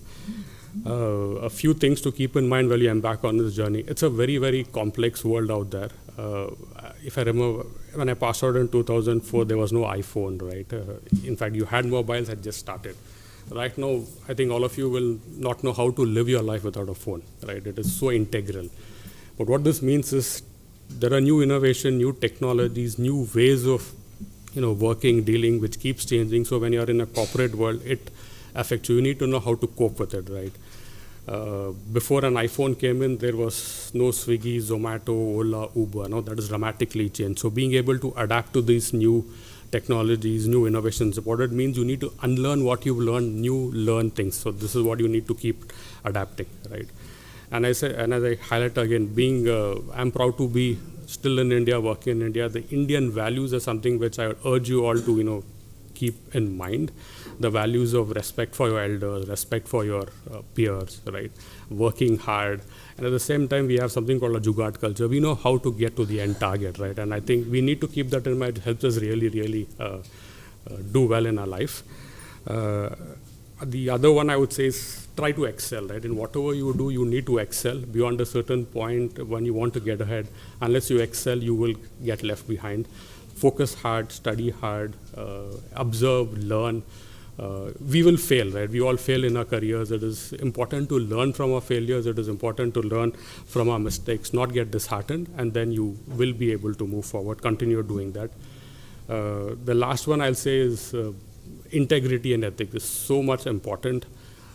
S5: A few things to keep in mind while you embark on this journey. It's a very, very complex world out there. If I remember, when I passed out in 2004, there was no iPhone, right? In fact, you had mobiles had just started. Right now, I think all of you will not know how to live your life without a phone, right? It is so integral. But what this means is there are new innovation, new technologies, new ways of working, dealing, which keeps changing. So when you're in a corporate world, it affects you. You need to know how to cope with it, right? Before an iPhone came in, there was no Swiggy, Zomato, Ola, Uber. Now that is dramatically changed. So being able to adapt to these new technologies, new innovations, what it means, you need to unlearn what you've learned, learn things. So this is what you need to keep adapting, right? And as I highlight again, I'm proud to be still in India, working in India. The Indian values are something which I urge you all to, keep in mind. The values of respect for your elders, respect for your peers, right? Working hard. And at the same time, we have something called a jugaad culture. We know how to get to the end target, right? And I think we need to keep that in mind. It helps us really, really do well in our life. The other one I would say is try to excel, right? In whatever you do, you need to excel beyond a certain point when you want to get ahead. Unless you excel, you will get left behind. Focus hard, study hard, observe, learn. We will fail, right? We all fail in our careers. It is important to learn from our failures. It is important to learn from our mistakes, not get disheartened, and then you will be able to move forward, continue doing that. The last one I'll say is integrity and ethics is so much important.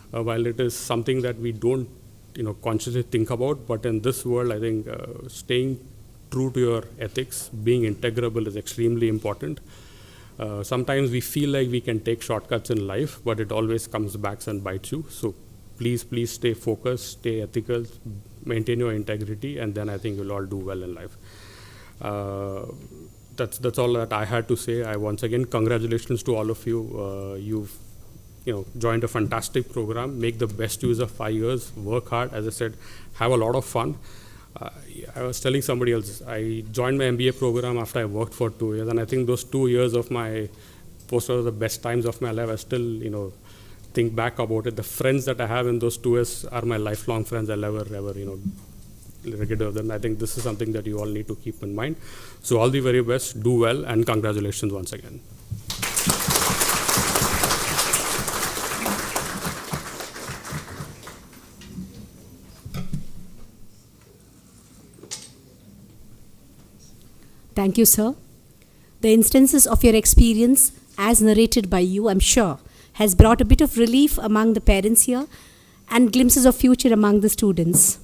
S5: While it is something that we don't, consciously think about, but in this world, I think staying true to your ethics, being integrable is extremely important. Sometimes we feel like we can take shortcuts in life, but it always comes back and bites you. So please stay focused, stay ethical, maintain your integrity, and then I think you'll all do well in life. That's all that I had to say. I once again congratulations to all of you. You've joined a fantastic program. Make the best use of 5 years. Work hard. As I said, have a lot of fun. I was telling somebody else, I joined my MBA program after I worked for 2 years, and I think those 2 years of my post were the best times of my life. I still, think back about it. The friends that I have in those 2 years are my lifelong friends. I'll ever, get of them. I think this is something that you all need to keep in mind. So all the very best, do well, and congratulations once again.
S1: Thank you, sir. The instances of your experience, as narrated by you, I'm sure, has brought a bit of relief among the parents here and glimpses of future among the students.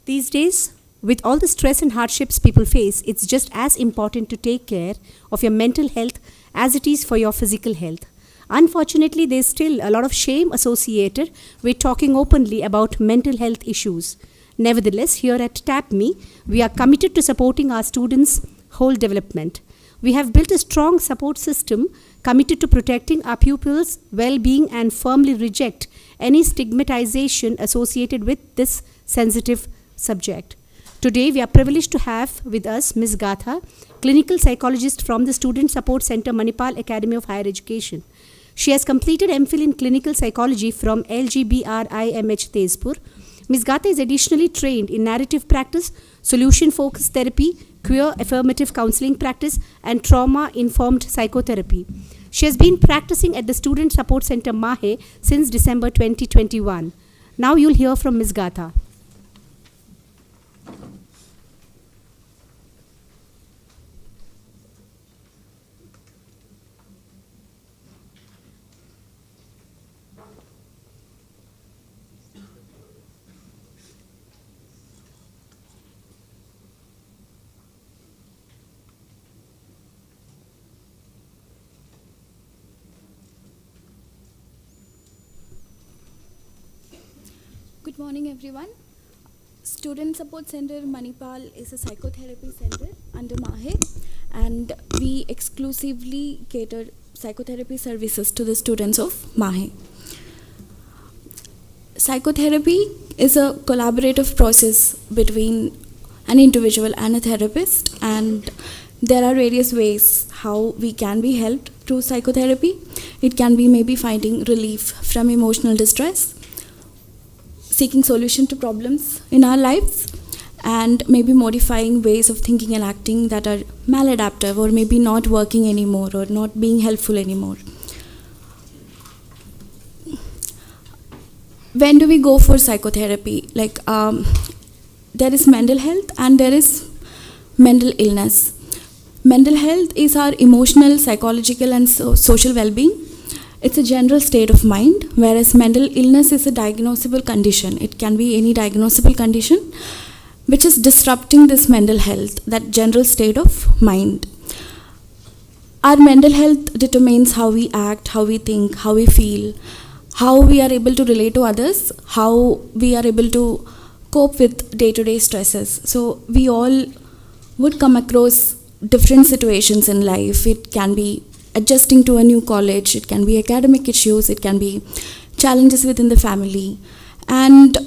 S1: These days, with all the stress and hardships people face, it's just as important to take care of your mental health as it is for your physical health. Unfortunately, there's still a lot of shame associated with talking openly about mental health issues. Nevertheless, here at TAPMI, we are committed to supporting our students' whole development. We have built a strong support system committed to protecting our pupils' well-being and firmly reject any stigmatization associated with this sensitive subject. Today, we are privileged to have with us Ms. Gatha, clinical psychologist from the Student Support Center, Manipal Academy of Higher Education. She has completed MPhil in clinical psychology from LGBRIMH Tezpur. Ms. Gatha is additionally trained in narrative practice, solution-focused therapy, queer affirmative counseling practice, and trauma-informed psychotherapy. She has been practicing at the Student Support Center Mahe since December 2021. Now you'll hear from Ms. Gatha.
S6: Good morning, everyone. Student Support Center Manipal is a psychotherapy center under Mahe, and we exclusively cater psychotherapy services to the students of Mahe. Psychotherapy is a collaborative process between an individual and a therapist, and there are various ways how we can be helped through psychotherapy. It can be maybe finding relief from emotional distress, seeking solution to problems in our lives, and maybe modifying ways of thinking and acting that are maladaptive or maybe not working anymore or not being helpful anymore. When do we go for psychotherapy? There is mental health and there is mental illness. Mental health is our emotional, psychological, and social well-being. It's a general state of mind, whereas mental illness is a diagnosable condition. It can be any diagnosable condition which is disrupting this mental health, that general state of mind. Our mental health determines how we act, how we think, how we feel, how we are able to relate to others, how we are able to cope with day-to-day stresses. So we all would come across different situations in life. It can be adjusting to a new college, it can be academic issues, it can be challenges within the family, and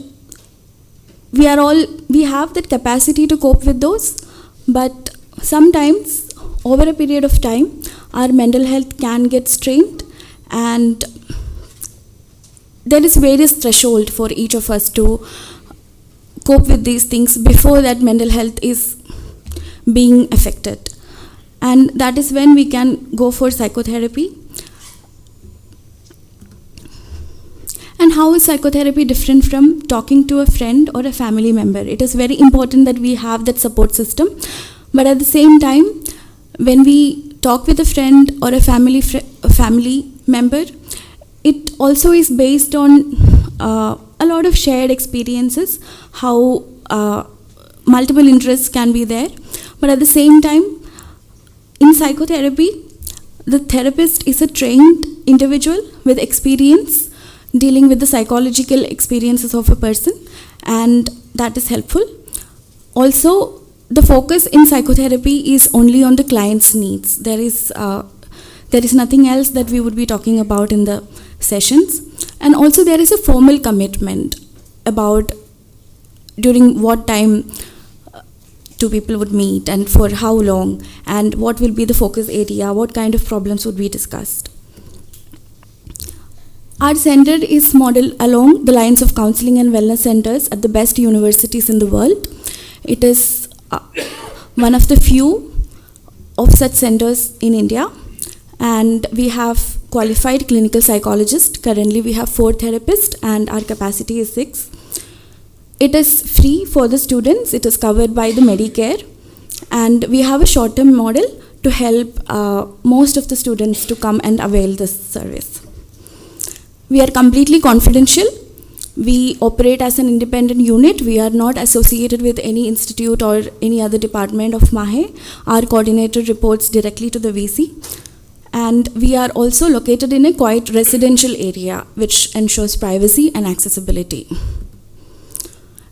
S6: we have that capacity to cope with those, but sometimes over a period of time our mental health can get strained, and there is various threshold for each of us to cope with these things before that mental health is being affected. And that is when we can go for psychotherapy. And how is psychotherapy different from talking to a friend or a family member? It is very important that we have that support system. But at the same time, when we talk with a friend or a family member, it also is based on a lot of shared experiences, how multiple interests can be there. But at the same time, in psychotherapy, the therapist is a trained individual with experience dealing with the psychological experiences of a person, and that is helpful. Also, the focus in psychotherapy is only on the client's needs. There is nothing else that we would be talking about in the sessions. And also there is a formal commitment about during what time two people would meet and for how long, and what will be the focus area, what kind of problems would be discussed. Our center is modeled along the lines of counseling and wellness centers at the best universities in the world. It is one of the few of such centers in India, and we have qualified clinical psychologists. Currently we have 4 therapists and our capacity is 6. It is free for the students, it is covered by the Medicare, and we have a short-term model to help most of the students to come and avail this service. We are completely confidential. We operate as an independent unit. We are not associated with any institute or any other department of Mahe. Our coordinator reports directly to the VC. And we are also located in a quiet residential area, which ensures privacy and accessibility.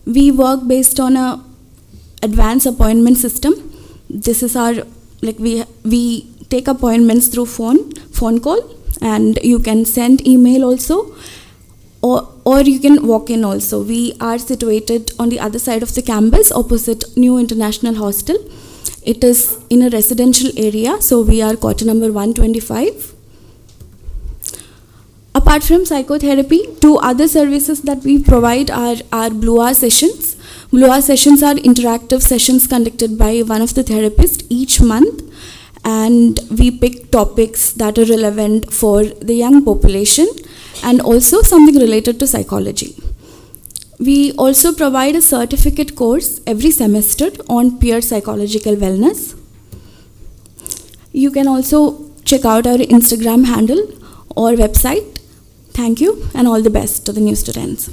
S6: We work based on a advanced appointment system. This is our, we take appointments through phone call, and you can send email also, or you can walk in also. We are situated on the other side of the campus, opposite New International Hostel. It is in a residential area, so we are quarter number 125. Apart from psychotherapy, 2 other services that we provide are our Blue Hour sessions, Blue Hour sessions are interactive sessions conducted by one of the therapists each month, and we pick topics that are relevant for the young population and also something related to psychology. We also provide a certificate course every semester on peer psychological wellness. You can also check out our Instagram handle or website. Thank you and all the best to the new students.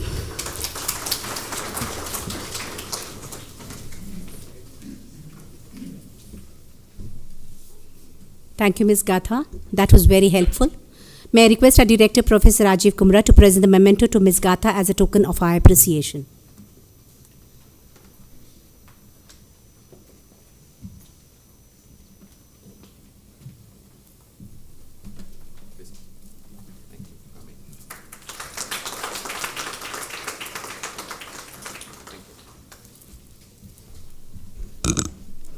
S1: Thank you, Ms. Gatha. That was very helpful. May I request our Director, Professor Rajiv Kumra, to present the memento to Ms. Gatha as a token of our appreciation.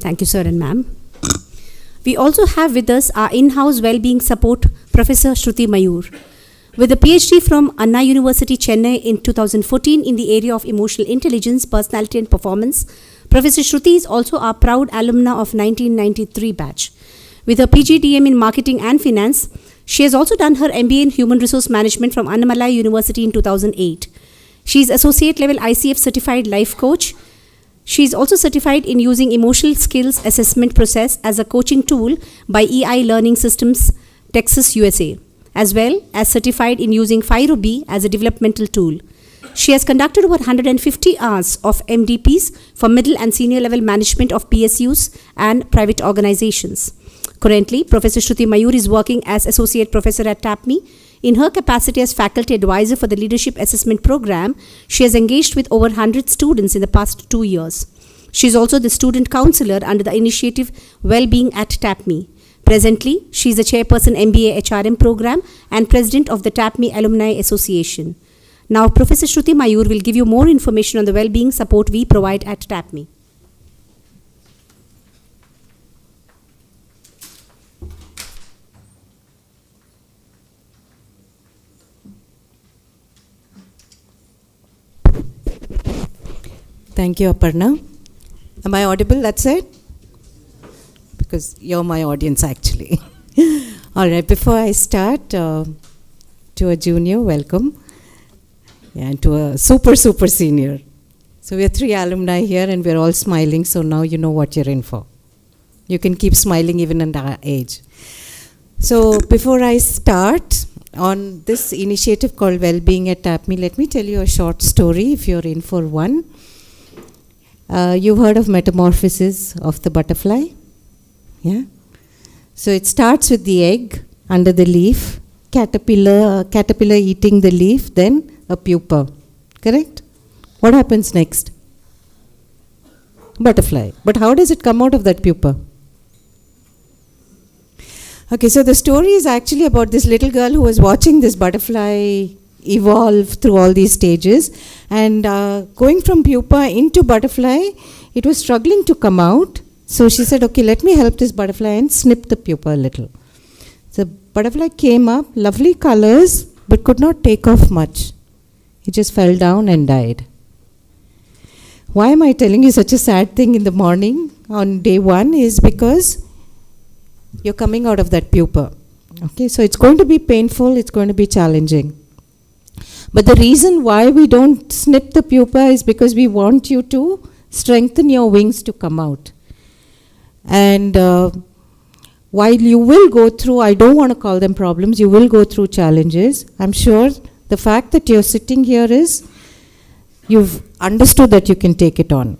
S1: Thank you, sir and ma'am. We also have with us our in-house well-being support, Professor Shruti Mayur. With a PhD from Anna University, Chennai in 2014 in the area of emotional intelligence, personality and performance, Professor Shruti is also our proud alumna of 1993 batch. With her PGDM in marketing and finance, she has also done her MBA in human resource management from Annamalai University in 2008. She is associate level ICF certified life coach. She is also certified in using emotional skills assessment process as a coaching tool by EI Learning Systems, Texas, USA, as well as certified in using FIRO-B as a developmental tool. She has conducted over 150 hours of MDPs for middle and senior level management of PSUs and private organizations. Currently, Professor Shruti Mayur is working as Associate Professor at TAPMI. In her capacity as faculty advisor for the Leadership Assessment Program, she has engaged with over 100 students in the past 2 years. She is also the student counselor under the initiative Wellbeing at TAPMI. Presently, she is the chairperson MBA HRM program and president of the TAPMI Alumni Association. Now, Professor Shruti Mayur will give you more information on the well-being support we provide at TAPMI.
S7: Thank you, Aparna. Am I audible? That's it? Because you're my audience, actually. All right, before I start, to a junior, welcome. And to a super senior. So we are 3 alumni here and we're all smiling, so now you know what you're in for. You can keep smiling even at our age. So before I start on this initiative called Wellbeing at TAPMI, let me tell you a short story if you're in for one. You've heard of metamorphosis of the butterfly? Yeah? So it starts with the egg under the leaf, caterpillar eating the leaf, then a pupa. Correct? What happens next? Butterfly. But how does it come out of that pupa? Okay, so the story is actually about this little girl who was watching this butterfly evolve through all these stages, and going from pupa into butterfly, it was struggling to come out. So she said, okay, let me help this butterfly and snip the pupa a little. So the butterfly came up, lovely colors, but could not take off much. It just fell down and died. Why am I telling you such a sad thing in the morning on day 1 is because you're coming out of that pupa. Okay, so it's going to be painful, it's going to be challenging. But the reason why we don't snip the pupa is because we want you to strengthen your wings to come out. And while you will go through, I don't want to call them problems, you will go through challenges. I'm sure the fact that you're sitting here is you've understood that you can take it on.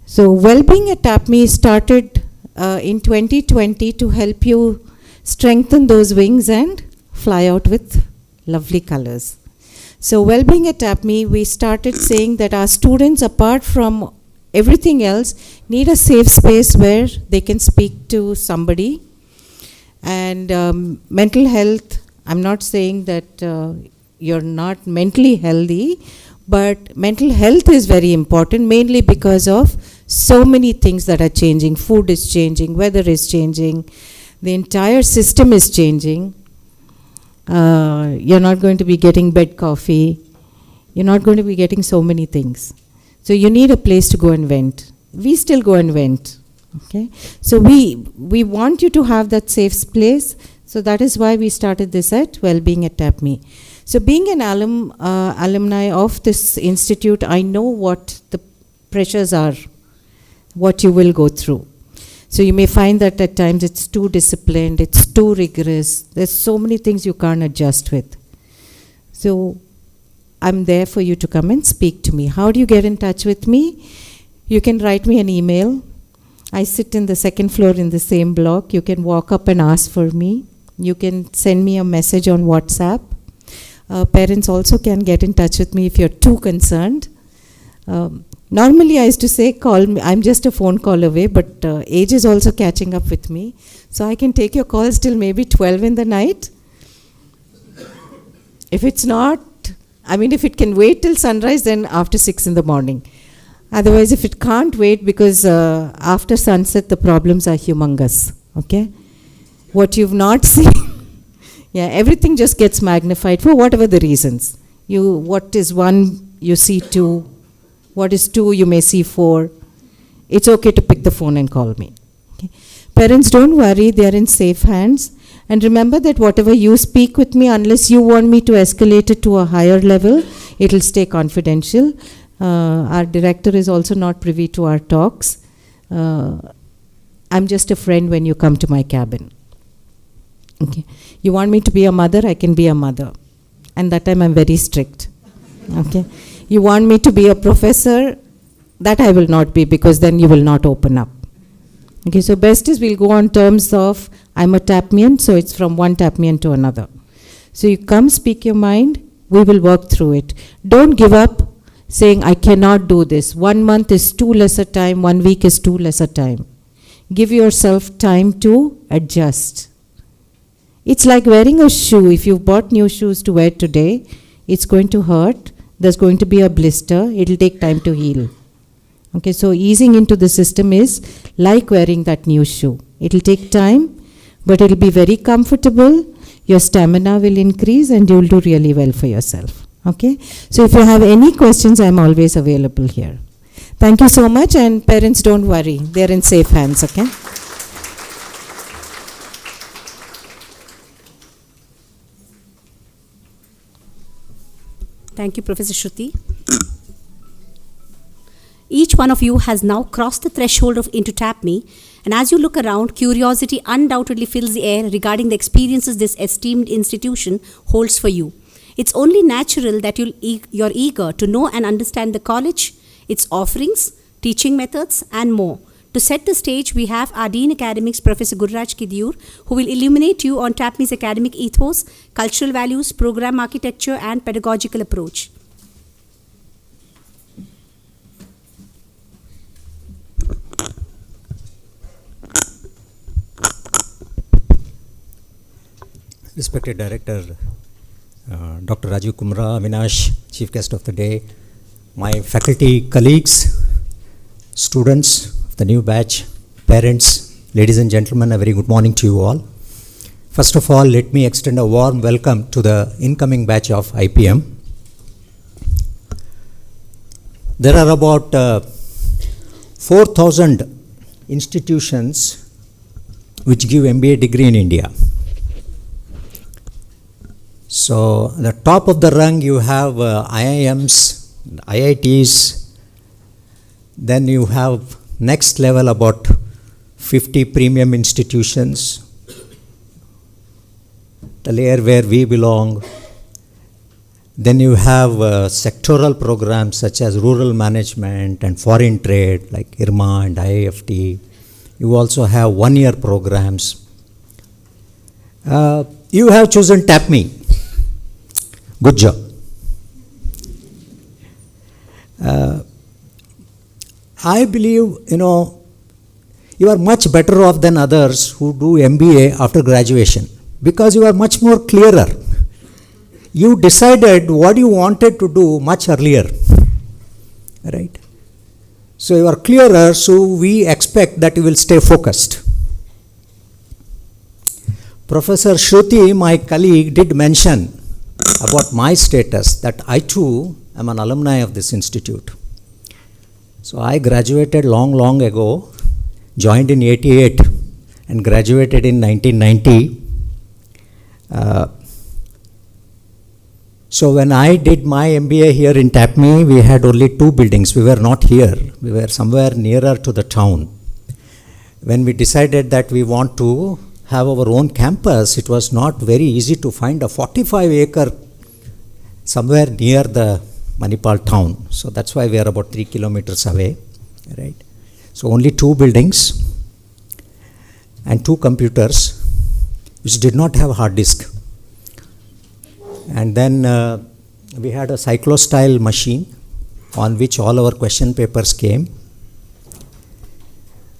S7: So Wellbeing at TAPMI started in 2020 to help you strengthen those wings and fly out with lovely colors. So Wellbeing at TAPMI, we started saying that our students, apart from everything else, need a safe space where they can speak to somebody. And mental health, I'm not saying that you're not mentally healthy, but mental health is very important, mainly because of so many things that are changing. Food is changing, weather is changing, the entire system is changing. You're not going to be getting bed coffee. You're not going to be getting so many things. So you need a place to go and vent. We still go and vent. Okay? So we want you to have that safe place. So that is why we started this at Wellbeing at TAPMI. So being an alumni of this institute, I know what the pressures are, what you will go through. So you may find that at times it's too disciplined, it's too rigorous. There's so many things you can't adjust with. So I'm there for you to come and speak to me. How do you get in touch with me? You can write me an email. I sit in the second floor in the same block. You can walk up and ask for me. You can send me a message on WhatsApp. Parents also can get in touch with me if you're too concerned. Normally I used to say, call me, I'm just a phone call away, but age is also catching up with me. So I can take your calls till maybe 12 in the night. If it's not, if it can wait till sunrise, then after 6 in the morning. Otherwise, if it can't wait, because after sunset, the problems are humongous, okay? What you've not seen, everything just gets magnified for whatever the reasons. What is 1, you see 2. What is 2, you may see 4. It's okay to pick the phone and call me. Okay? Parents, don't worry, they are in safe hands. And remember that whatever you speak with me, unless you want me to escalate it to a higher level, it will stay confidential. Our director is also not privy to our talks. I'm just a friend when you come to my cabin. Okay. You want me to be a mother, I can be a mother. And that time I'm very strict. Okay. You want me to be a professor, that I will not be, because then you will not open up. Okay, so best is we'll go on terms of, I'm a TAPMian, so it's from one TAPMian to another. So you come, speak your mind, we will work through it. Don't give up saying, I cannot do this. 1 month is too less a time, 1 week is too less a time. Give yourself time to adjust. It's like wearing a shoe. If you've bought new shoes to wear today, it's going to hurt. There's going to be a blister. It'll take time to heal. Okay, so easing into the system is like wearing that new shoe. It'll take time, but it'll be very comfortable. Your stamina will increase and you'll do really well for yourself. Okay, so if you have any questions, I'm always available here. Thank you so much, and parents, don't worry. They're in safe hands, okay?
S1: Thank you, Professor Shruti. Each one of you has now crossed the threshold of into TAPMI, and as you look around, curiosity undoubtedly fills the air regarding the experiences this esteemed institution holds for you. It's only natural that you're eager to know and understand the college, its offerings, teaching methods, and more. To set the stage, we have our Dean Academics, Professor Gururaj Kidyur, who will illuminate you on TAPMI's academic ethos, cultural values, program architecture, and pedagogical approach.
S8: Respected Director, Dr. Rajiv Kumra, Avinash, Chief Guest of the Day, my faculty colleagues, students of the new batch, parents, ladies and gentlemen, a very good morning to you all. First of all, let me extend a warm welcome to the incoming batch of IPM. There are about 4,000 institutions which give MBA degree in India. So, the top of the rung you have IIMs, IITs, then you have next level about 50 premium institutions, the layer where we belong. Then you have sectoral programs such as rural management and foreign trade like IRMA and IIFT. You also have one-year programs. You have chosen TAPMI. Good job. I believe, you are much better off than others who do MBA after graduation because you are much more clearer. You decided what you wanted to do much earlier, right? So you are clearer, so we expect that you will stay focused. Professor Shruti, my colleague, did mention about my status that I too am an alumni of this institute. So I graduated long ago, joined in 88 and graduated in 1990. So when I did my MBA here in TAPMI, we had only 2 buildings. We were not here. We were somewhere nearer to the town. When we decided that we want to have our own campus, it was not very easy to find a 45-acre somewhere near the Manipal town. So that's why we are about 3 kilometers away, right? So only 2 buildings and 2 computers which did not have hard disk. And then we had a cyclostyle machine on which all our question papers came.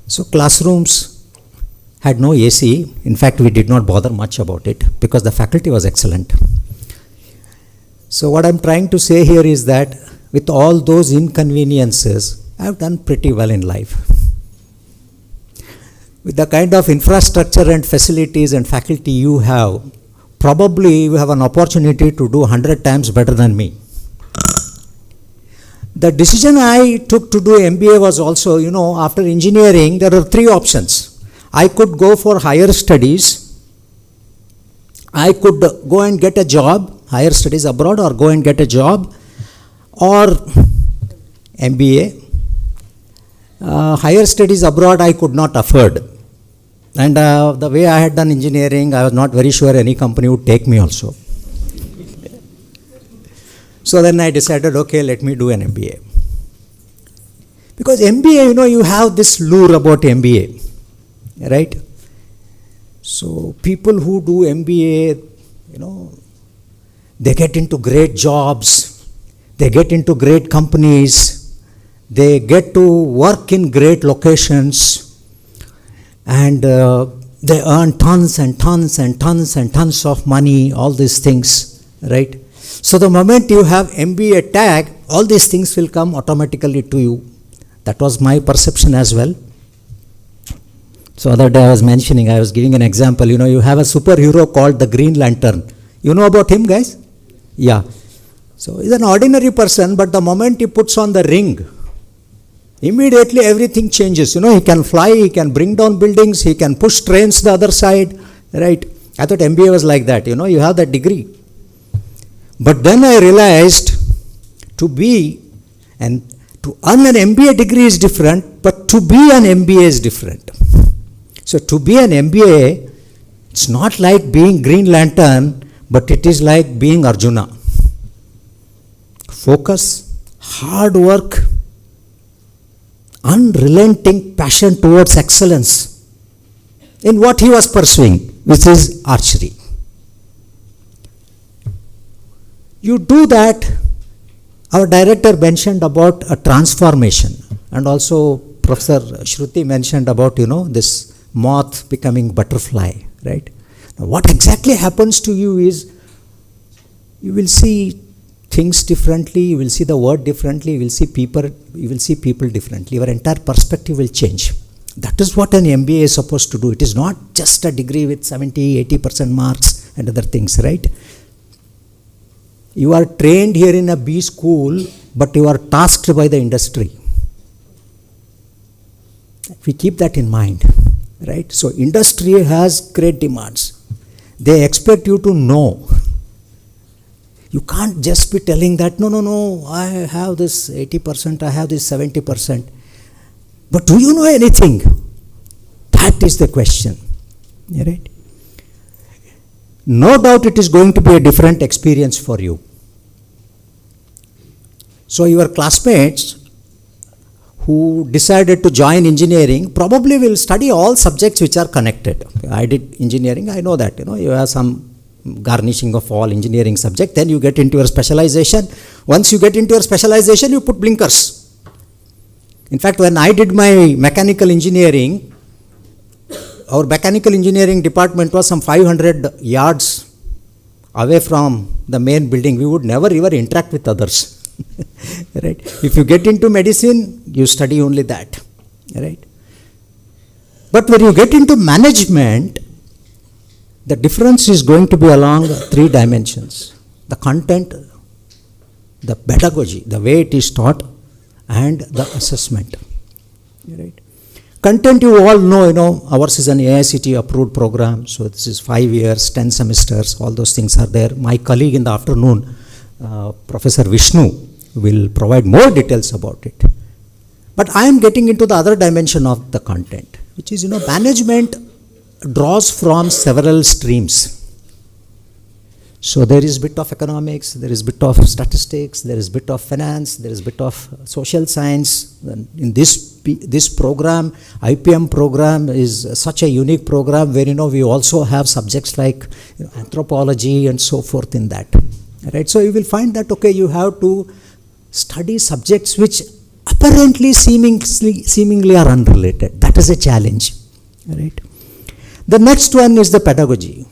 S8: So classrooms had no AC. In fact, we did not bother much about it because the faculty was excellent. So what I'm trying to say here is that with all those inconveniences, I've done pretty well in life. With the kind of infrastructure and facilities and faculty you have, probably you have an opportunity to do 100 times better than me. The decision I took to do MBA was also, after engineering, there are 3 options. I could go for higher studies, I could go and get a job, higher studies abroad, or go and get a job, or MBA. Higher studies abroad I could not afford. And the way I had done engineering, I was not very sure any company would take me also. So then I decided, okay, let me do an MBA. Because MBA, you have this lure about MBA, right? So people who do MBA, they get into great jobs, they get into great companies, they get to work in great locations, and they earn tons and tons and tons and tons of money, all these things, right? So the moment you have MBA tag, all these things will come automatically to you. That was my perception as well. So other day I was giving an example, you have a superhero called the Green Lantern. You know about him, guys? Yeah. So he's an ordinary person, but the moment he puts on the ring, immediately everything changes. He can fly, he can bring down buildings, he can push trains the other side, right? I thought MBA was like that, you have that degree. But then I realized to earn an MBA degree is different, but to be an MBA is different. So to be an MBA, it's not like being Green Lantern, but it is like being Arjuna. Focus, hard work, unrelenting passion towards excellence in what he was pursuing, which is archery. You do that. Our director mentioned about a transformation, and also Professor Shruti mentioned about, this moth becoming butterfly, right? Now, what exactly happens to you is you will see things differently, you will see the world differently, you will see people differently. Your entire perspective will change. That is what an MBA is supposed to do. It is not just a degree with 70-80% marks and other things, right? You are trained here in a B school, but you are tasked by the industry. We keep that in mind, right? So industry has great demands. They expect you to know. You can't just be telling that, no, I have this 80%, I have this 70%. But do you know anything? That is the question, right? No doubt it is going to be a different experience for you. So your classmates who decided to join engineering probably will study all subjects which are connected. I did engineering, I know that, you have some garnishing of all engineering subject, then you get into your specialization. Once you get into your specialization, you put blinkers. In fact, when I did my mechanical engineering, our mechanical engineering department was some 500 yards away from the main building. We would never ever interact with others. Right? If you get into medicine, you study only that. Right? But when you get into management, the difference is going to be along 3 dimensions. The content, the pedagogy, the way it is taught, and the assessment. Right. Content you all know, ours is an AICTE approved program, so this is 5 years, 10 semesters, all those things are there. My colleague in the afternoon, Professor Vishnu, will provide more details about it. But I am getting into the other dimension of the content, which is, management draws from several streams. So there is bit of economics, there is bit of statistics, there is bit of finance, there is bit of social science. In this program, IPM program is such a unique program where we also have subjects like anthropology and so forth in that. Right? So you will find that you have to study subjects which apparently seemingly are unrelated. That is a challenge. Right? The next one is the pedagogy.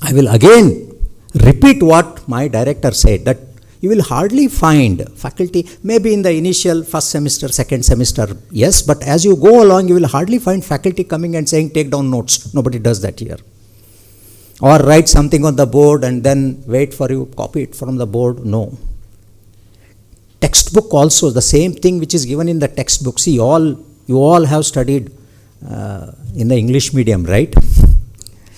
S8: I will again repeat what my director said, that you will hardly find faculty, maybe in the initial first semester, second semester, yes, but as you go along, you will hardly find faculty coming and saying, take down notes. Nobody does that here. Or write something on the board and then wait for you, copy it from the board. No. Textbook also, the same thing which is given in the textbook. See, you all have studied in the English medium, right?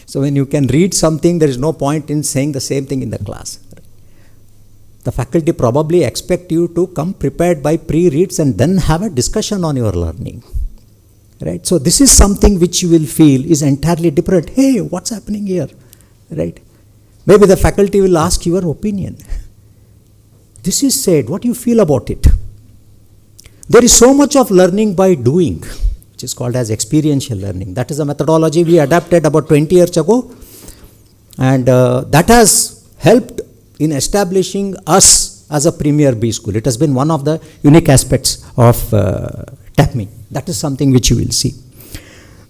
S8: So when you can read something, there is no point in saying the same thing in the class. The faculty probably expect you to come prepared by pre-reads and then have a discussion on your learning. Right? So this is something which you will feel is entirely different. Hey, what's happening here? Right? Maybe the faculty will ask your opinion. This is said, what do you feel about it? There is so much of learning by doing, which is called as experiential learning. That is a methodology we adapted about 20 years ago, and that has helped in establishing us as a premier B school. It has been one of the unique aspects of TAPMI. That is something which you will see.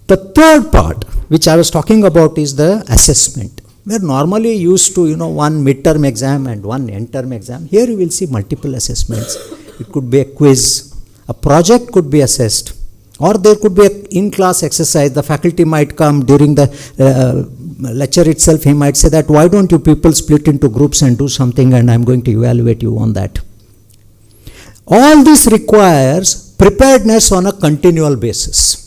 S8: The third part, which I was talking about, is the assessment. We are normally used to, one midterm exam and one end term exam. Here you will see multiple assessments. It could be a quiz, a project could be assessed, or there could be an in-class exercise. The faculty might come during the lecture itself. He might say that, why don't you people split into groups and do something, and I'm going to evaluate you on that. All this requires preparedness on a continual basis,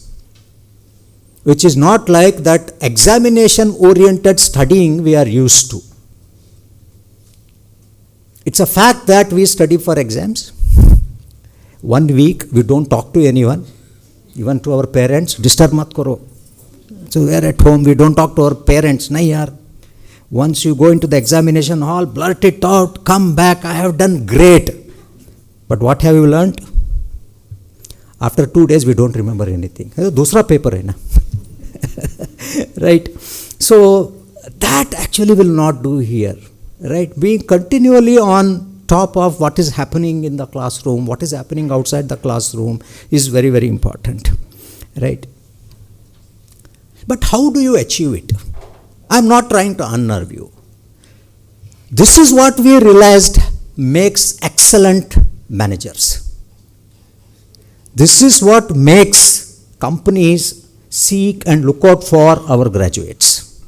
S8: which is not like that examination-oriented studying we are used to. It's a fact that we study for exams. 1 week we don't talk to anyone, even to our parents. Disturb mat karo. So we are at home, we don't talk to our parents. Nahi yaar. Once you go into the examination hall, blurt it out, come back, I have done great. But what have you learned? After 2 days we don't remember anything. Dusra paper hai na. Right? So that actually will not do here. Right? Being continually on top of what is happening in the classroom, what is happening outside the classroom is very, very important. Right? But how do you achieve it? I am not trying to unnerve you. This is what we realized makes excellent managers. This is what makes companies seek and look out for our graduates.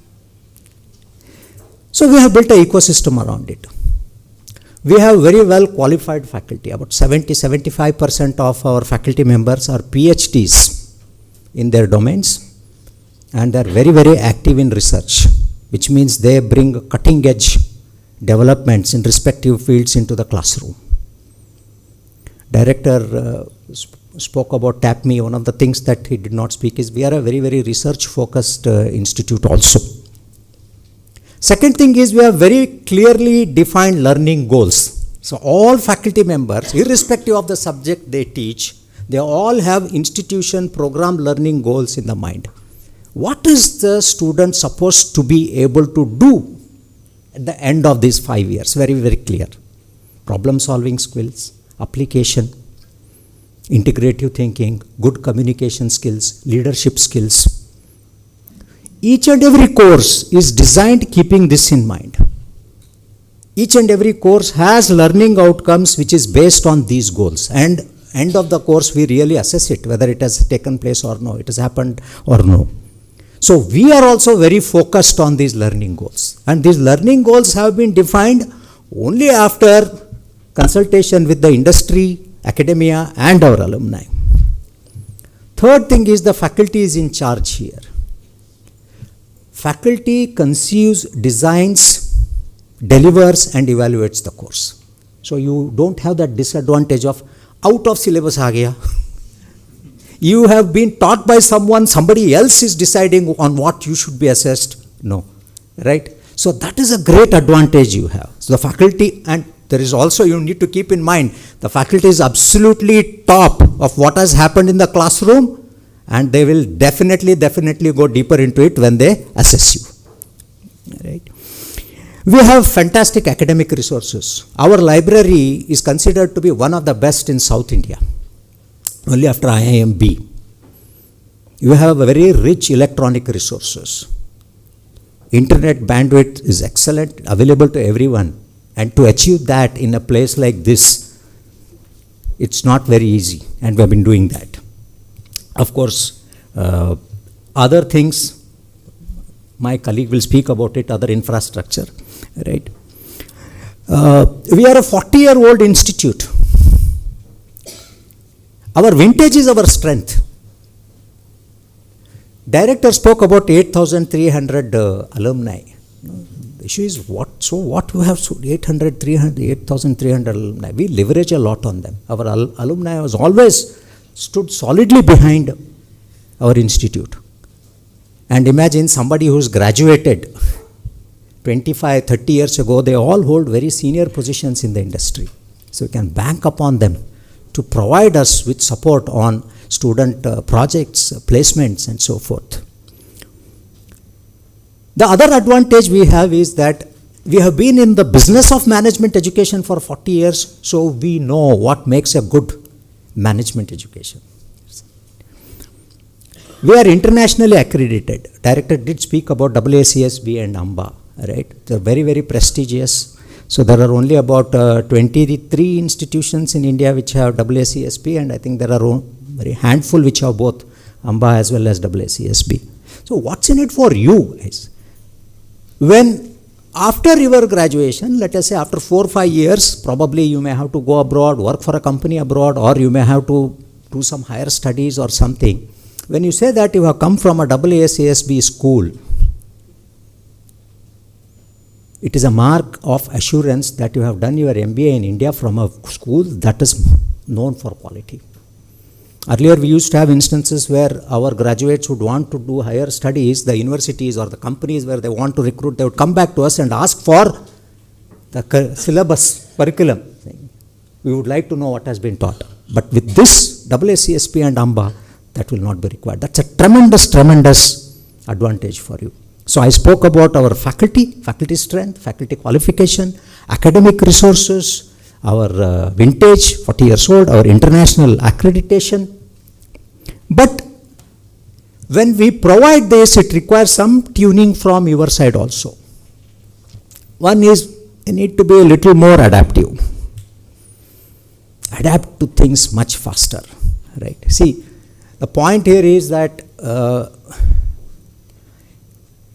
S8: So we have built an ecosystem around it. We have very well qualified faculty. About 70-75% of our faculty members are PhDs in their domains, and they are very, very active in research, which means they bring cutting edge developments in respective fields into the classroom. Director spoke about TAPMI. One of the things that he did not speak is we are a very, very research focused institute also. Second thing is we have very clearly defined learning goals. So all faculty members, irrespective of the subject they teach, they all have institution program learning goals in the mind. What is the student supposed to be able to do at the end of these 5 years? Very, very clear. Problem solving skills, application, integrative thinking, good communication skills, leadership skills. Each and every course is designed keeping this in mind. Each and every course has learning outcomes which is based on these goals, and end of the course we really assess it, whether it has taken place or no, it has happened or no. So we are also very focused on these learning goals, and these learning goals have been defined only after consultation with the industry, academia, and our alumni. Third thing is the faculty is in charge here. Faculty conceives, designs, delivers, and evaluates the course. So you don't have that disadvantage of out of syllabus aa gaya. You have been taught by someone, somebody else is deciding on what you should be assessed. No, right? So that is a great advantage you have. So the faculty, and there is also, you need to keep in mind, the faculty is absolutely top of what has happened in the classroom, and they will definitely go deeper into it when they assess you. Right? We have fantastic academic resources. Our library is considered to be one of the best in South India, only after IIMB. You have a very rich electronic resources. Internet bandwidth is excellent, available to everyone. And to achieve that in a place like this, it's not very easy, and we have been doing that. Of course, other things, my colleague will speak about it, other infrastructure, right? We are a 40-year-old institute. Our vintage is our strength. Director spoke about 8,300 alumni. The issue is what we have 8,300 alumni. We leverage a lot on them. Our alumni has always stood solidly behind our institute. And imagine somebody who's graduated 25, 30 years ago, they all hold very senior positions in the industry. So we can bank upon them to provide us with support on student projects, placements, and so forth. The other advantage we have is that we have been in the business of management education for 40 years, so we know what makes a good management education. We are internationally accredited. Director did speak about AACSB and AMBA, right? They're very, very prestigious. So there are only about 23 institutions in India which have AACSB, and I think there are very handful which have both AMBA as well as AACSB. So what's in it for you guys? When after your graduation, let us say after 4 or 5 years, probably you may have to go abroad, work for a company abroad, or you may have to do some higher studies or something. When you say that you have come from a AACSB school, it is a mark of assurance that you have done your MBA in India from a school that is known for quality. Earlier we used to have instances where our graduates would want to do higher studies, the universities or the companies where they want to recruit, they would come back to us and ask for the syllabus, curriculum. We would like to know what has been taught. But with this AACSB and AMBA, that will not be required. That's a tremendous advantage for you. So I spoke about our faculty strength, faculty qualification, academic resources, our vintage, 40 years old, our international accreditation. But when we provide this, it requires some tuning from your side also. One is, you need to be a little more adaptive. Adapt to things much faster, right? See, the point here is that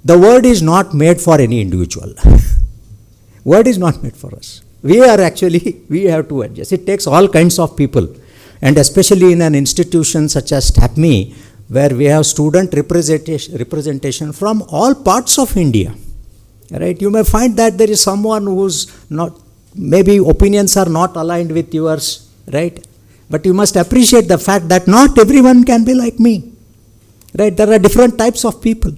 S8: the word is not made for any individual. Word is not made for us. We have to adjust. It takes all kinds of people, and especially in an institution such as TAPMI, where we have student representation from all parts of India. Right? You may find that there is someone who's not, maybe opinions are not aligned with yours, right? But you must appreciate the fact that not everyone can be like me. Right? There are different types of people.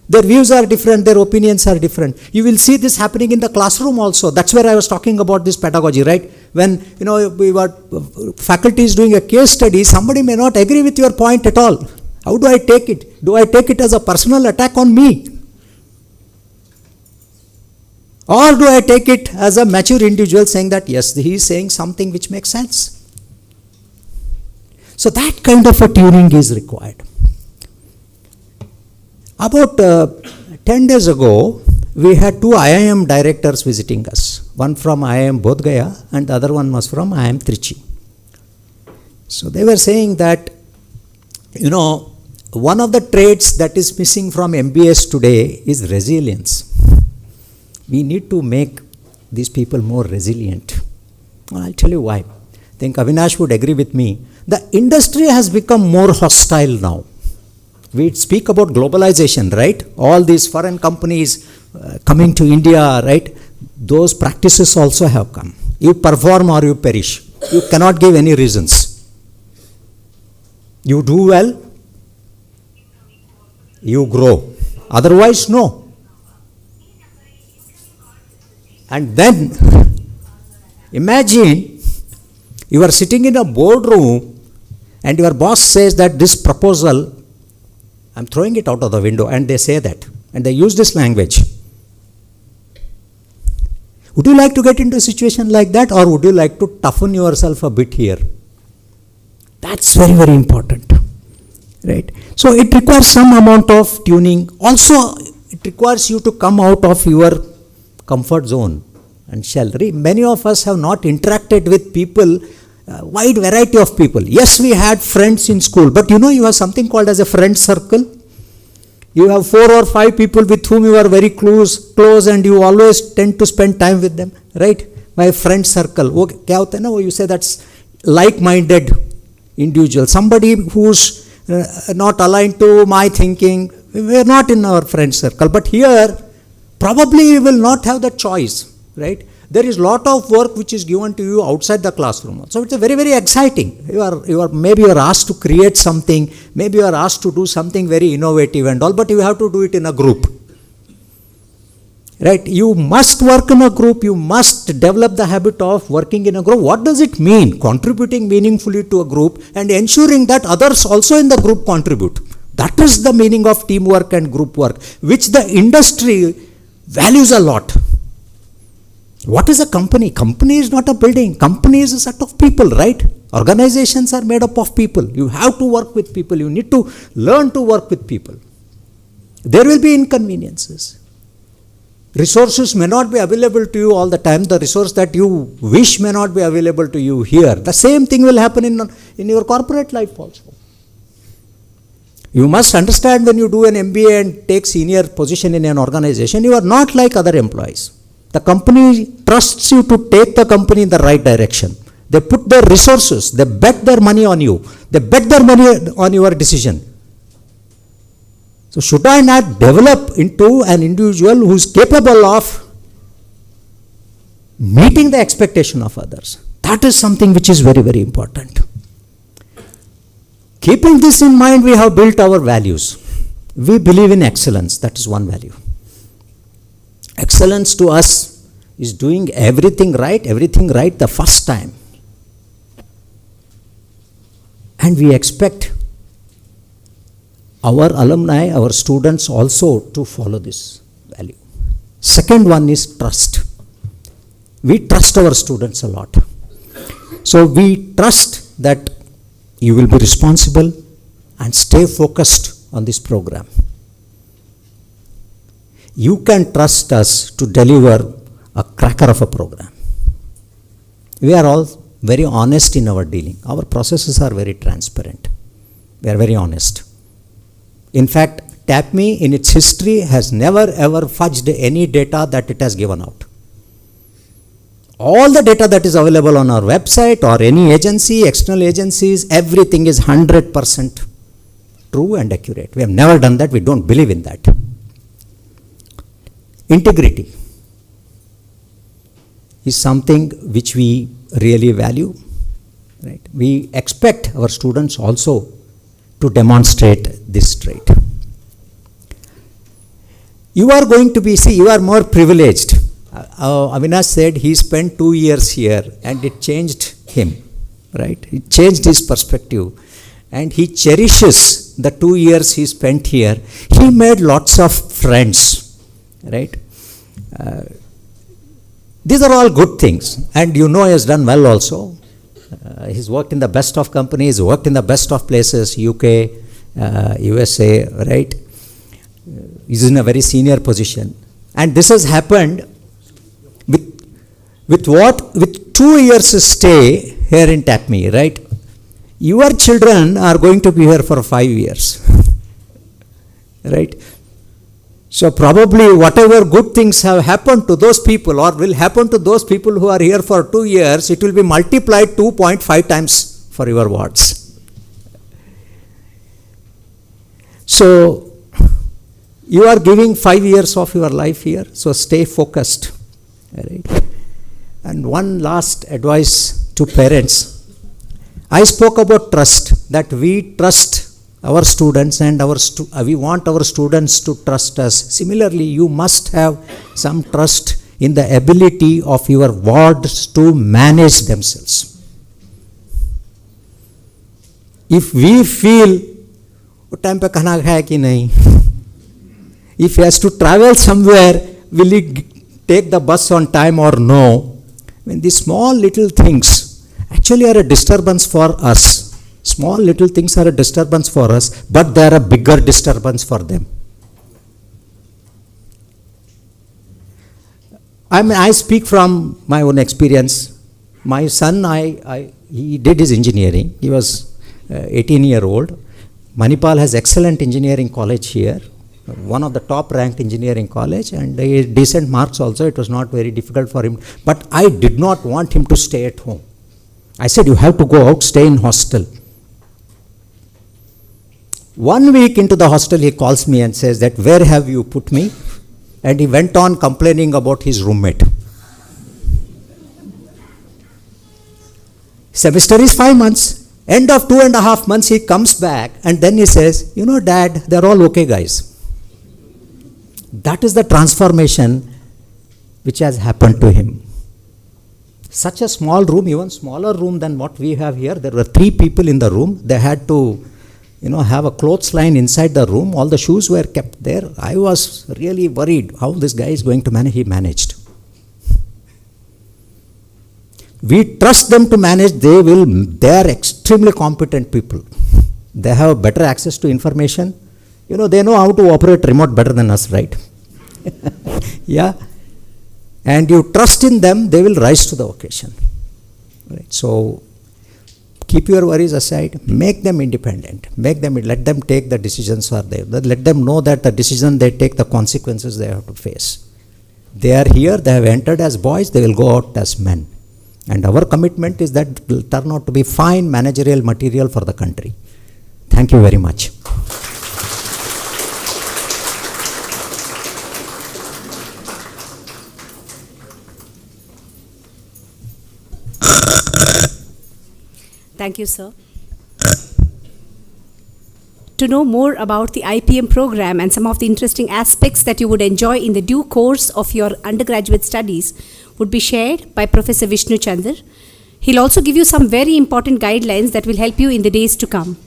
S8: Their views are different, their opinions are different. You will see this happening in the classroom also. That's where I was talking about this pedagogy, right? When, faculty is doing a case study, somebody may not agree with your point at all. How do I take it? Do I take it as a personal attack on me? Or do I take it as a mature individual saying that, yes, he is saying something which makes sense? So that kind of a tuning is required. About 10 days ago, we had 2 IIM directors visiting us. One from IIM Bodh Gaya and the other one was from IIM Trichy. So they were saying that, one of the traits that is missing from MBAs today is resilience. We need to make these people more resilient. I'll tell you why. I think Avinash would agree with me. The industry has become more hostile now. We speak about globalization, right? All these foreign companies coming to India, right? Those practices also have come. You perform or you perish. You cannot give any reasons. You do well, you grow. Otherwise, no. And then, imagine you are sitting in a boardroom and your boss says that this proposal, I'm throwing it out of the window, and they say that. And they use this language. Would you like to get into a situation like that, or would you like to toughen yourself a bit here? That's very, very important. Right? So it requires some amount of tuning. Also, it requires you to come out of your comfort zone and shell. Many of us have not interacted with people, wide variety of people. Yes, we had friends in school, but you have something called as a friend circle. You have 4 or 5 people with whom you are very close, and you always tend to spend time with them, right? My friend circle. Okay, kya hota hai na? You say that's like-minded individual. Somebody who's not aligned to my thinking. We are not in our friend circle. But here, probably you will not have the choice, right? There is lot of work which is given to you outside the classroom. So it's a very, very exciting. Maybe you are asked to create something, maybe you are asked to do something very innovative and all, but you have to do it in a group. Right? You must work in a group, you must develop the habit of working in a group. What does it mean? Contributing meaningfully to a group and ensuring that others also in the group contribute. That is the meaning of teamwork and group work, which the industry values a lot. What is a company? Company is not a building. Company is a set of people, right? Organizations are made up of people. You have to work with people. You need to learn to work with people. There will be inconveniences. Resources may not be available to you all the time. The resource that you wish may not be available to you here. The same thing will happen in your corporate life also. You must understand, when you do an MBA and take senior position in an organization, you are not like other employees. The company trusts you to take the company in the right direction. They put their resources, they bet their money on you, they bet their money on your decision. So should I not develop into an individual who is capable of meeting the expectation of others? That is something which is very, very important. Keeping this in mind, we have built our values. We believe in excellence. That is one value. Excellence to us is doing everything right the first time. And we expect our alumni, our students also to follow this value. Second one is trust. We trust our students a lot. So we trust that you will be responsible and stay focused on this program. You can trust us to deliver a cracker of a program. We are all very honest in our dealing. Our processes are very transparent. We are very honest. In fact, TAPMI in its history has never ever fudged any data that it has given out. All the data that is available on our website or any agency, external agencies, everything is 100% true and accurate. We have never done that. We don't believe in that. Integrity is something which we really value. Right? We expect our students also to demonstrate this trait. You are going to be, you are more privileged. Avinash said he spent 2 years here and it changed him, right? It changed his perspective and he cherishes the 2 years he spent here. He made lots of friends, right? These are all good things, and he has done well also. He's worked in the best of companies, worked in the best of places, UK, USA, right? He's in a very senior position. And this has happened with 2 years stay here in TAPMI, right? Your children are going to be here for 5 years, right? So probably whatever good things have happened to those people or will happen to those people who are here for 2 years, it will be multiplied 2.5 times for your wards. So you are giving 5 years of your life here, so stay focused. Right? And one last advice to parents. I spoke about trust, that we trust our students and we want our students to trust us. Similarly, you must have some trust in the ability of your wards to manage themselves. If we feel, time pe khana khaya ki nahi, if he has to travel somewhere, will he take the bus on time or no? When these small little things actually are a disturbance for us. Small little things are a disturbance for us, but they are a bigger disturbance for them. I speak from my own experience. My son, he did his engineering. He was 18-year-old. Manipal has excellent engineering college here, one of the top ranked engineering college, and decent marks also. It was not very difficult for him. But I did not want him to stay at home. I said, you have to go out, stay in hostel. 1 week into the hostel, he calls me and says that, where have you put me? And he went on complaining about his roommate. Semester is 5 months. End of 2.5 months, he comes back and then he says, you know, Dad, they're all okay guys. That is the transformation which has happened to him. Such a small room, even smaller room than what we have here. There were 3 people in the room. They had to, have a clothesline inside the room. All the shoes were kept there. I was really worried how this guy is going to manage. He managed. We trust them to manage. They are extremely competent people. They have better access to information. They know how to operate remote better than us, right? Yeah. And you trust in them, they will rise to the occasion. Right? So keep your worries aside, make them independent, let them take the decisions for them, let them know that the decision they take, the consequences they have to face. They are here, they have entered as boys, they will go out as men. And our commitment is that it will turn out to be fine managerial material for the country. Thank you very much.
S1: Thank you, sir. To know more about the IPM program and some of the interesting aspects that you would enjoy in the due course of your undergraduate studies would be shared by Professor Vishnu Chandar. He'll also give you some very important guidelines that will help you in the days to come.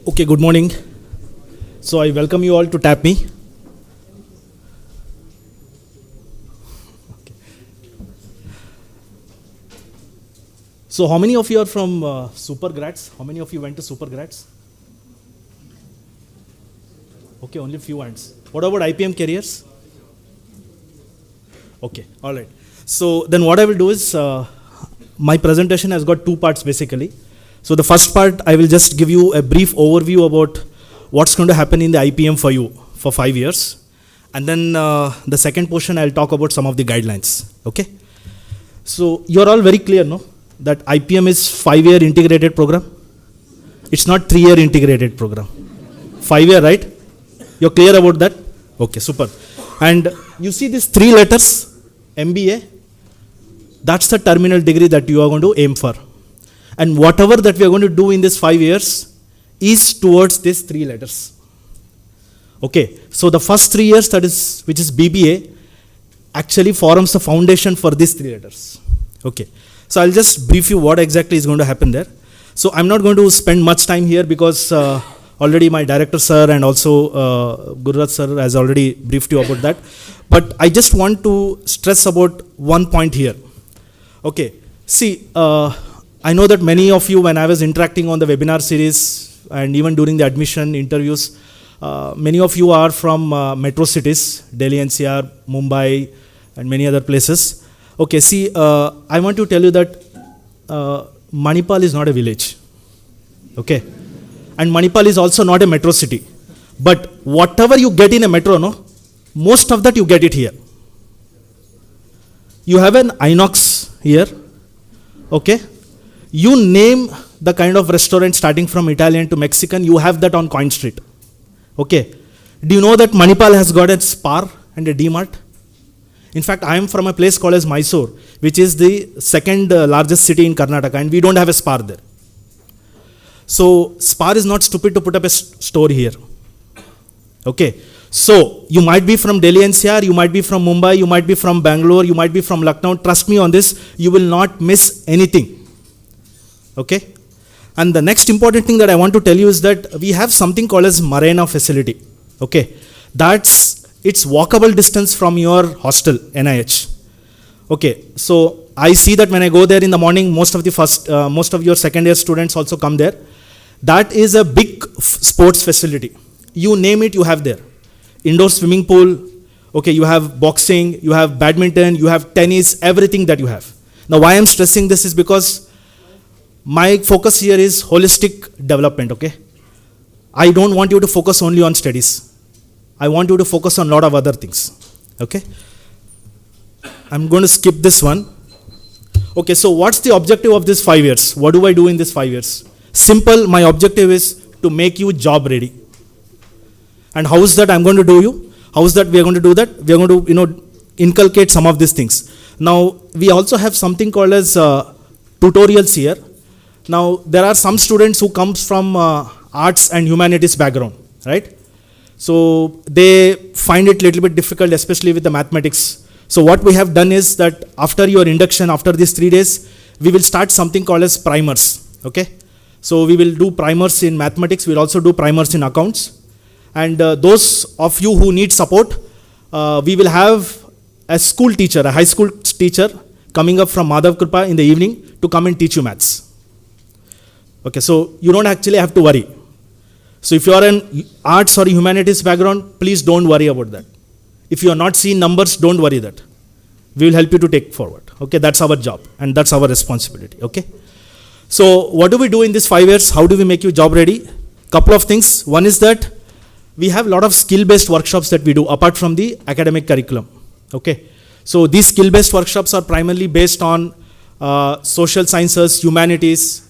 S9: Okay, good morning. So I welcome you all to TAPMI. Okay. So how many of you are from super grads? How many of you went to super grads? Okay, only few hands. What about IPM careers? Okay, all right. So then what I will do is, my presentation has got 2 parts basically. So the first part, I will just give you a brief overview about what's going to happen in the IPM for you for 5 years. And then the second portion, I'll talk about some of the guidelines, okay? So you're all very clear, no? That IPM is 5-year integrated program. It's not 3-year integrated program. 5-year, right? You're clear about that? Okay, super. And you see these 3 letters, MBA, that's the terminal degree that you are going to aim for. And whatever that we are going to do in this 5 years is towards these 3 letters. Okay, so the first 3 years, that is, which is BBA, actually forms the foundation for these 3 letters. Okay, so I'll just brief you what exactly is going to happen there. So I'm not going to spend much time here because already my director sir and also Gururaj sir has already briefed you about that. But I just want to stress about one point here. Okay, see, I know that many of you, when I was interacting on the webinar series and even during the admission interviews, many of you are from metro cities, Delhi NCR, Mumbai, and many other places. Okay, see, I want to tell you that Manipal is not a village. Okay, and Manipal is also not a metro city. But whatever you get in a metro, no, most of that you get it here. You have an Inox here. Okay, you name the kind of restaurant starting from Italian to Mexican, you have that on Coin Street. Okay, do you know that Manipal has got a Spar and a D-Mart? In fact, I am from a place called as Mysore, which is the second largest city in Karnataka, and we don't have a Spar there. So Spar is not stupid to put up a store here. Okay, so you might be from Delhi NCR, you might be from Mumbai, you might be from Bangalore, you might be from Lucknow. Trust me on this, you will not miss anything. Okay, and the next important thing that I want to tell you is that we have something called as Marina facility. Okay, it's walkable distance from your hostel, NIH. Okay, so I see that when I go there in the morning, most of your second year students also come there. That is a big sports facility. You name it, you have there. Indoor swimming pool, okay, you have boxing, you have badminton, you have tennis, everything that you have. Now why I'm stressing this is because my focus here is holistic development, okay? I don't want you to focus only on studies. I want you to focus on a lot of other things, okay? I'm going to skip this one. Okay, so what's the objective of this 5 years? What do I do in this 5 years? Simple, my objective is to make you job ready. And how is that I'm going to do you? How is that we are going to do that? We are going to, inculcate some of these things. Now, we also have something called as tutorials here. Now, there are some students who comes from arts and humanities background, right? So, they find it a little bit difficult, especially with the mathematics. So, what we have done is that after your induction, after these 3 days, we will start something called as primers, okay? So, we will do primers in mathematics, we'll also do primers in accounts. And those of you who need support, we will have a school teacher, a high school teacher coming up from Madhav Kripa in the evening to come and teach you maths. Okay, so you don't actually have to worry. So if you are an arts or humanities background, please don't worry about that. If you are not seeing numbers, don't worry that. We will help you to take forward. Okay, that's our job and that's our responsibility. Okay. So what do we do in these 5 years? How do we make you job ready? Couple of things. One is that we have a lot of skill-based workshops that we do apart from the academic curriculum. Okay. So these skill-based workshops are primarily based on social sciences, humanities,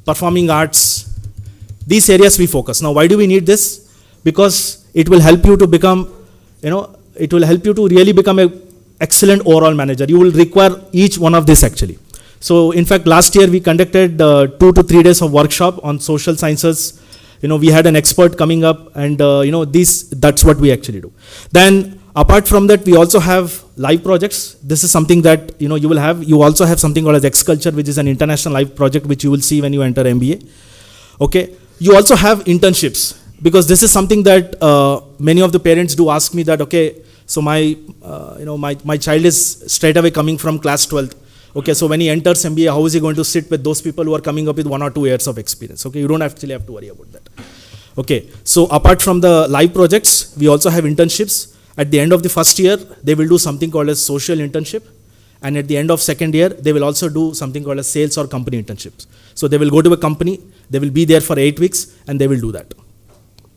S9: performing arts. These areas we focus. Now, why do we need this? Because it will help you to become, it will help you to really become an excellent overall manager. You will require each one of this actually. So, in fact, last year we conducted 2 to 3 days of workshop on social sciences. We had an expert coming up and, that's what we actually do. Then, apart from that, we also have live projects. This is something that, you will have. You also have something called as X-Culture, which is an international live project, which you will see when you enter MBA. Okay. You also have internships, because this is something that many of the parents do ask me that, okay, so my child is straight away coming from class 12th. Okay, so when he enters MBA, how is he going to sit with those people who are coming up with 1 or 2 years of experience? Okay, you don't actually have to worry about that. Okay, so apart from the live projects, we also have internships. At the end of the first year, they will do something called as social internship. And at the end of second year, they will also do something called as sales or company internships. So they will go to a company, they will be there for 8 weeks, and they will do that.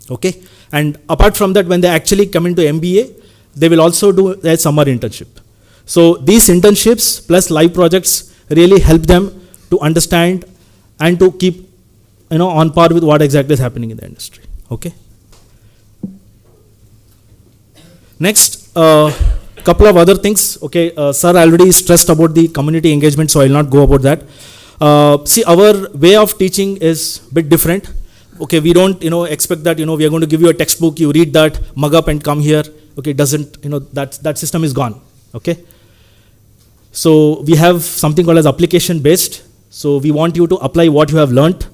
S9: Okay, and apart from that, when they actually come into MBA, they will also do a summer internship. So these internships plus live projects really help them to understand and to keep on par with what exactly is happening in the industry. Okay. Next, couple of other things. Okay, sir already stressed about the community engagement, so I will not go about that. See, our way of teaching is a bit different. Okay, we don't, expect that, we are going to give you a textbook, you read that, mug up and come here. Okay, it doesn't, that system is gone. Okay. So we have something called as application based. So we want you to apply what you have learnt.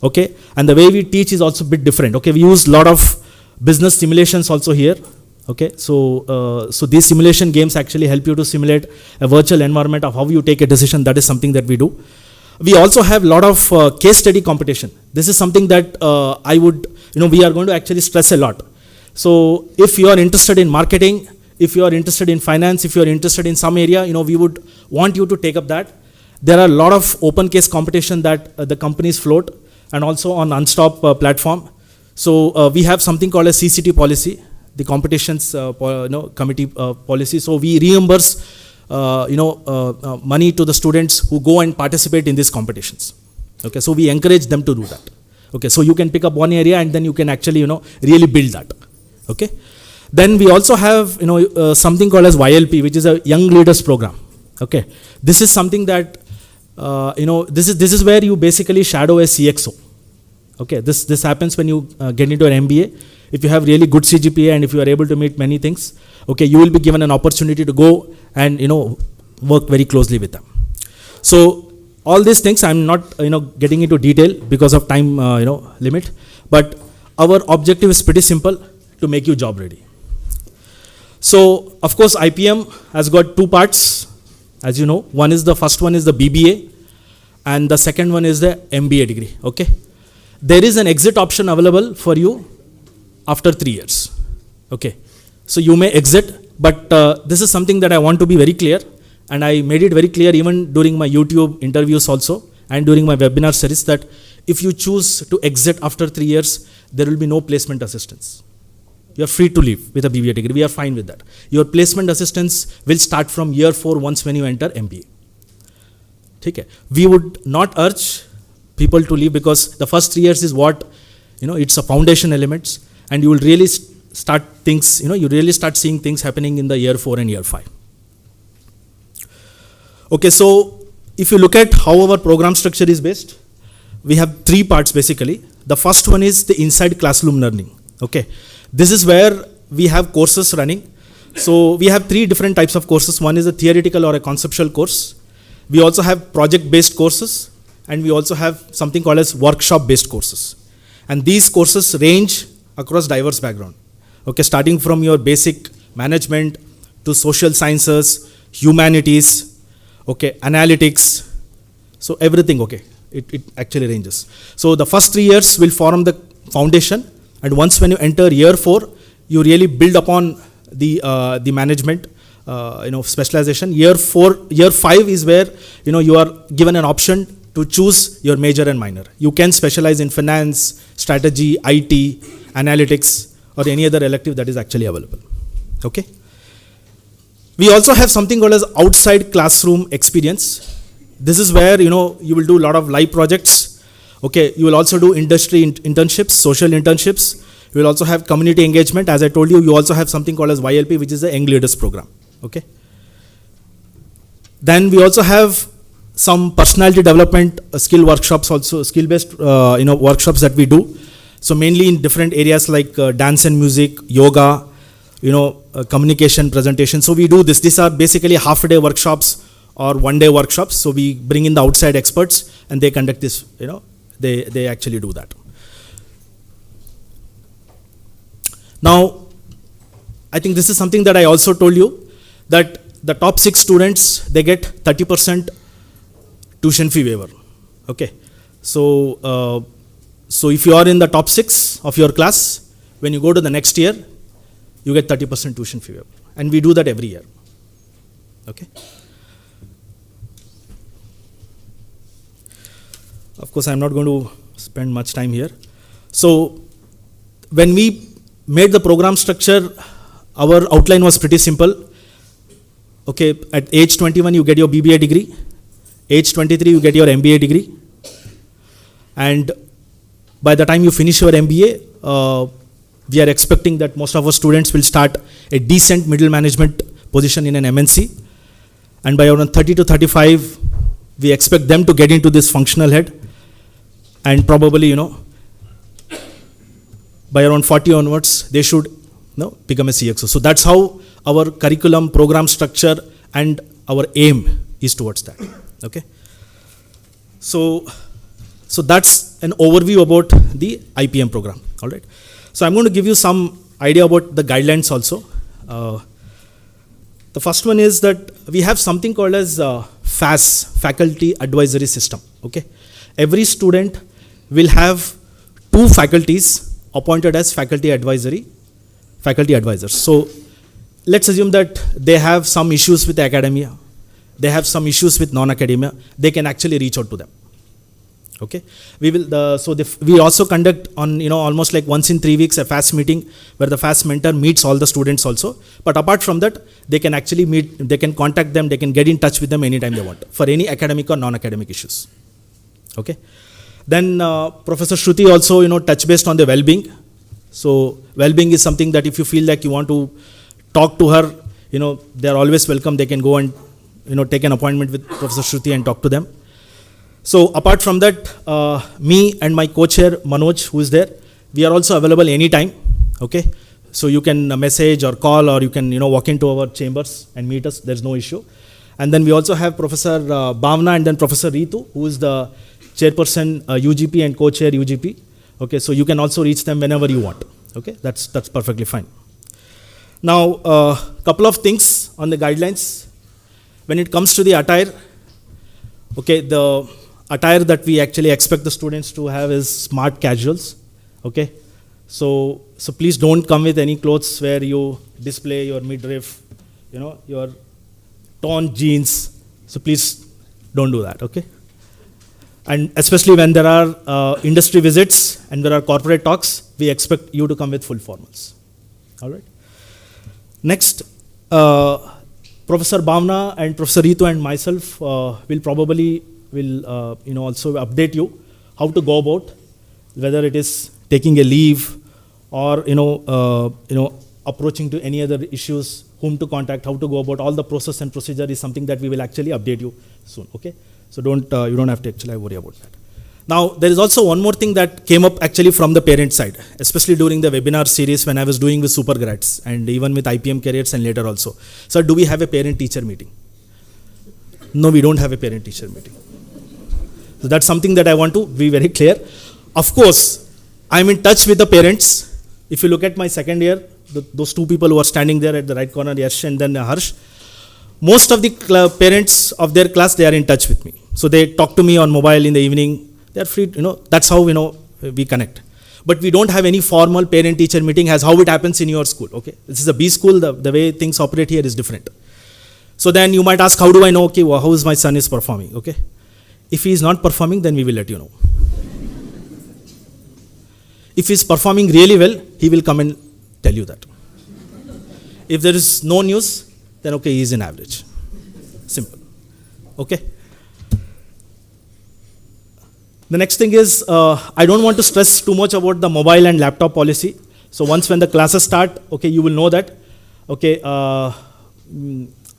S9: Okay, and the way we teach is also a bit different. Okay, we use a lot of business simulations also here. Okay, so these simulation games actually help you to simulate a virtual environment of how you take a decision. That is something that we do. We also have a lot of case study competition. This is something that we are going to actually stress a lot. So if you are interested in marketing, if you are interested in finance, if you are interested in some area, we would want you to take up that. There are a lot of open case competition that the companies float, and also on Unstop platform. So we have something called a CCT policy, the competitions committee policy. So we reimburse money to the students who go and participate in these competitions. Okay, so we encourage them to do that. Okay, so you can pick up one area and then you can actually really build that. Okay, then we also have something called as YLP, which is a Young Leaders Program. Okay, this is something that this is where you basically shadow a CXO. Okay, this happens when you get into an MBA. If you have really good CGPA and if you are able to meet many things, okay, you will be given an opportunity to go and work very closely with them. So all these things I'm not getting into detail because of time limit, but our objective is pretty simple: to make you job ready. So of course IPM has got two parts, as you know. First one is the BBA, and the second one is the MBA degree. Okay, there is an exit option available for you after 3 years. Okay, so you may exit, but this is something that I want to be very clear, and I made it very clear even during my YouTube interviews also and during my webinar series, that if you choose to exit after 3 years, there will be no placement assistance. You are free to leave with a BBA degree. We are fine with that. Your placement assistance will start from year 4 once when you enter MBA. Okay. We would not urge people to leave, because the first 3 years is what, it's a foundation elements, and you will really start things, you really start seeing things happening in the year 4 and year 5. Okay, so if you look at how our program structure is based, we have 3 parts basically. The first one is the inside classroom learning. Okay, this is where we have courses running. So we have 3 different types of courses. One is a theoretical or a conceptual course. We also have project-based courses, and we also have something called as workshop-based courses. And these courses range across diverse background. Okay, starting from your basic management to social sciences, humanities, okay, analytics, so everything. Okay, it actually ranges. So the first 3 years will form the foundation, and once when you enter year 4, you really build upon the management specialization. Year 5 is where you are given an option to choose your major and minor. You can specialize in finance, strategy, IT, analytics, or any other elective that is actually available. Okay. We also have something called as outside classroom experience. This is where you will do a lot of live projects. Okay, you will also do industry internships, social internships. You will also have community engagement. As I told you, you also have something called as YLP, which is the Young Leaders Program. Okay. Then we also have some personality development skill workshops, also skill-based workshops that we do. So mainly in different areas like dance and music, yoga, communication, presentation. So we do this. These are basically half-a-day workshops or one-day workshops. So we bring in the outside experts and they conduct this. They actually do that. Now, I think this is something that I also told you, that the top 6 students, they get 30% tuition fee waiver. Okay. So if you are in the top 6 of your class, when you go to the next year, you get 30% tuition fee waiver. And we do that every year. Okay. Of course, I'm not going to spend much time here. So when we made the program structure, our outline was pretty simple. Okay, at age 21, you get your BBA degree. Age 23, you get your MBA degree. And by the time you finish your MBA, we are expecting that most of our students will start a decent middle management position in an MNC. And by around 30 to 35, we expect them to get into this functional head and probably, by around 40 onwards, they should become a CXO. So that's how our curriculum, program structure, and our aim is towards that. Okay. So that's an overview about the IPM program. All right. So I'm going to give you some idea about the guidelines also. The first one is that we have something called as FAS, Faculty Advisory System. Okay. Every student will have 2 faculties appointed as faculty advisors. So let's assume that they have some issues with academia, they have some issues with non-academia, they can actually reach out to them. Okay, we also conduct on almost like once in 3 weeks a FAS meeting where the FAS mentor meets all the students also. But apart from that, they can actually meet, they can contact them, they can get in touch with them anytime they want for any academic or non-academic issues. Okay, then Professor Shruti also touch based on the well-being. So well-being is something that if you feel like you want to talk to her, they are always welcome. They can go and take an appointment with Professor Shruti and talk to them. So apart from that, me and my co-chair Manoj, who is there, we are also available anytime. Okay, so you can message or call, or you can walk into our chambers and meet us. There's no issue. And then we also have Professor Bhavna and then Professor Ritu, who is the chairperson UGP and co-chair UGP. Okay, so you can also reach them whenever you want. Okay, that's perfectly fine. Now, couple of things on the guidelines. When it comes to the attire, okay, the attire that we actually expect the students to have is smart casuals. Okay, so please don't come with any clothes where you display your midriff, your torn jeans. So please don't do that. Okay, and especially when there are industry visits and there are corporate talks, we expect you to come with full formals. All right. Next, Professor Bhavna and Professor Ritu and myself will probably also update you how to go about, whether it is taking a leave or approaching to any other issues, whom to contact, how to go about. All the process and procedure is something that we will actually update you soon. Okay, so you don't have to actually worry about that. Now there is also one more thing that came up actually from the parent side, especially during the webinar series when I was doing with super grads and even with IPM careers and later also. So do we have a parent teacher meeting? No, we don't have a parent teacher meeting. So that's something that I want to be very clear. Of course, I'm in touch with the parents. If you look at my second year, those 2 people who are standing there at the right corner, Yash and then Harsh, most of the parents of their class, they are in touch with me. So they talk to me on mobile in the evening. They are free, that's how we connect. But we don't have any formal parent teacher meeting as how it happens in your school. Okay, this is a B school, the way things operate here is different. So then you might ask, how do I know, okay, how is my son is performing? Okay, if he is not performing, then we will let you know. If he is performing really well, he will come and tell you that. If there is no news, then okay, he is in average. Simple. Okay. The next thing is, I don't want to stress too much about the mobile and laptop policy. So once when the classes start, okay, you will know that, okay,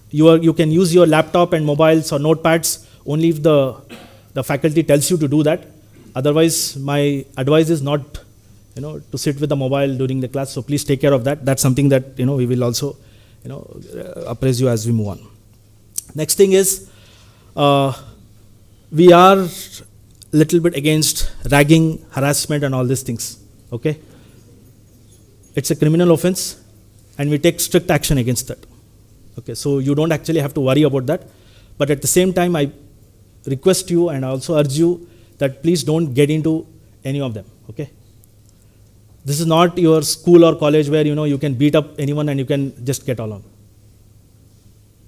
S9: you can use your laptop and mobiles or notepads only if the faculty tells you to do that. Otherwise, my advice is not, to sit with the mobile during the class. So please take care of that. That's something that, we will also, appraise you as we move on. Next thing is, we are little bit against ragging, harassment and all these things. Okay, it's a criminal offense and we take strict action against that. Okay, so you don't actually have to worry about that, but at the same time I request you and I also urge you that please don't get into any of them. Okay, this is not your school or college where you can beat up anyone and you can just get along.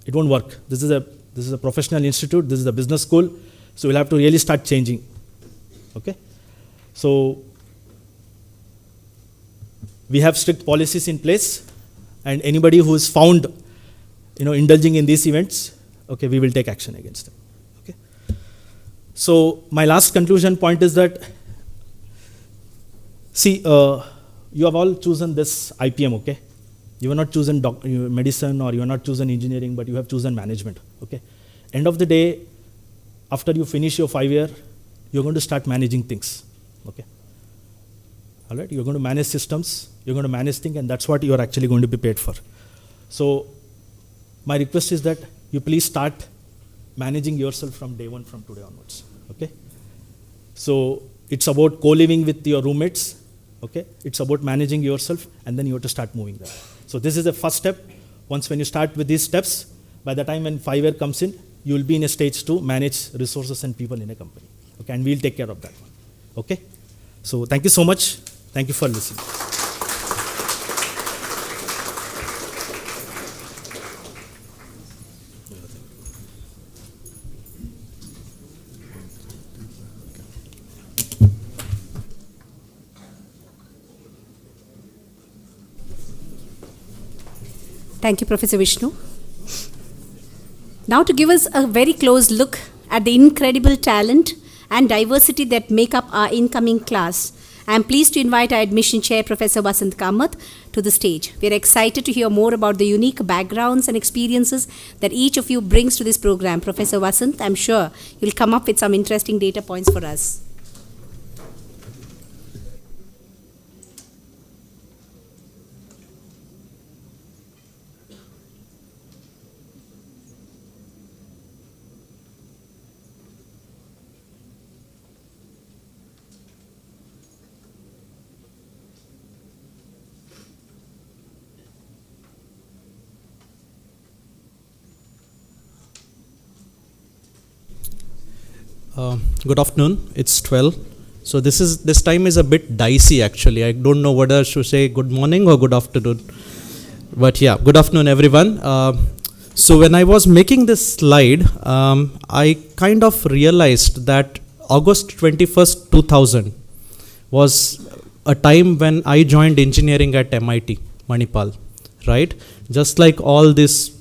S9: It won't work. This is a professional institute, this is a business school, so we'll have to really start changing. Okay, so we have strict policies in place, and anybody who is found, indulging in these events, okay, we will take action against them. Okay, so my last conclusion point is that, see, you have all chosen this IPM. Okay, you have not chosen medicine or you have not chosen engineering, but you have chosen management. Okay, end of the day, after you finish your 5 year, you're going to start managing things. Okay, All right, you're going to manage systems, you're going to manage things, and that's what you're actually going to be paid for. So my request is that you please start managing yourself from day one, from today onwards. Okay. So it's about co-living with your roommates. Okay. It's about managing yourself, and then you have to start moving there. So this is the first step. Once when you start with these steps, by the time when 5 year comes in, you will be in a stage to manage resources and people in a company. Okay, and we'll take care of that one. Okay. So thank you so much. Thank you for listening.
S1: Thank you, Professor Vishnu. Now to give us a very close look at the incredible talent and diversity that make up our incoming class, I am pleased to invite our admission chair, Professor Vasant Kamath, to the stage. We are excited to hear more about the unique backgrounds and experiences that each of you brings to this program. Professor Vasant, I am sure you'll come up with some interesting data points for us.
S10: Good afternoon. It's 12. So this time is a bit dicey actually. I don't know whether I should say good morning or good afternoon. But yeah, good afternoon everyone. So when I was making this slide, I kind of realized that August 21st, 2000 was a time when I joined engineering at MIT, Manipal, right? Just like all this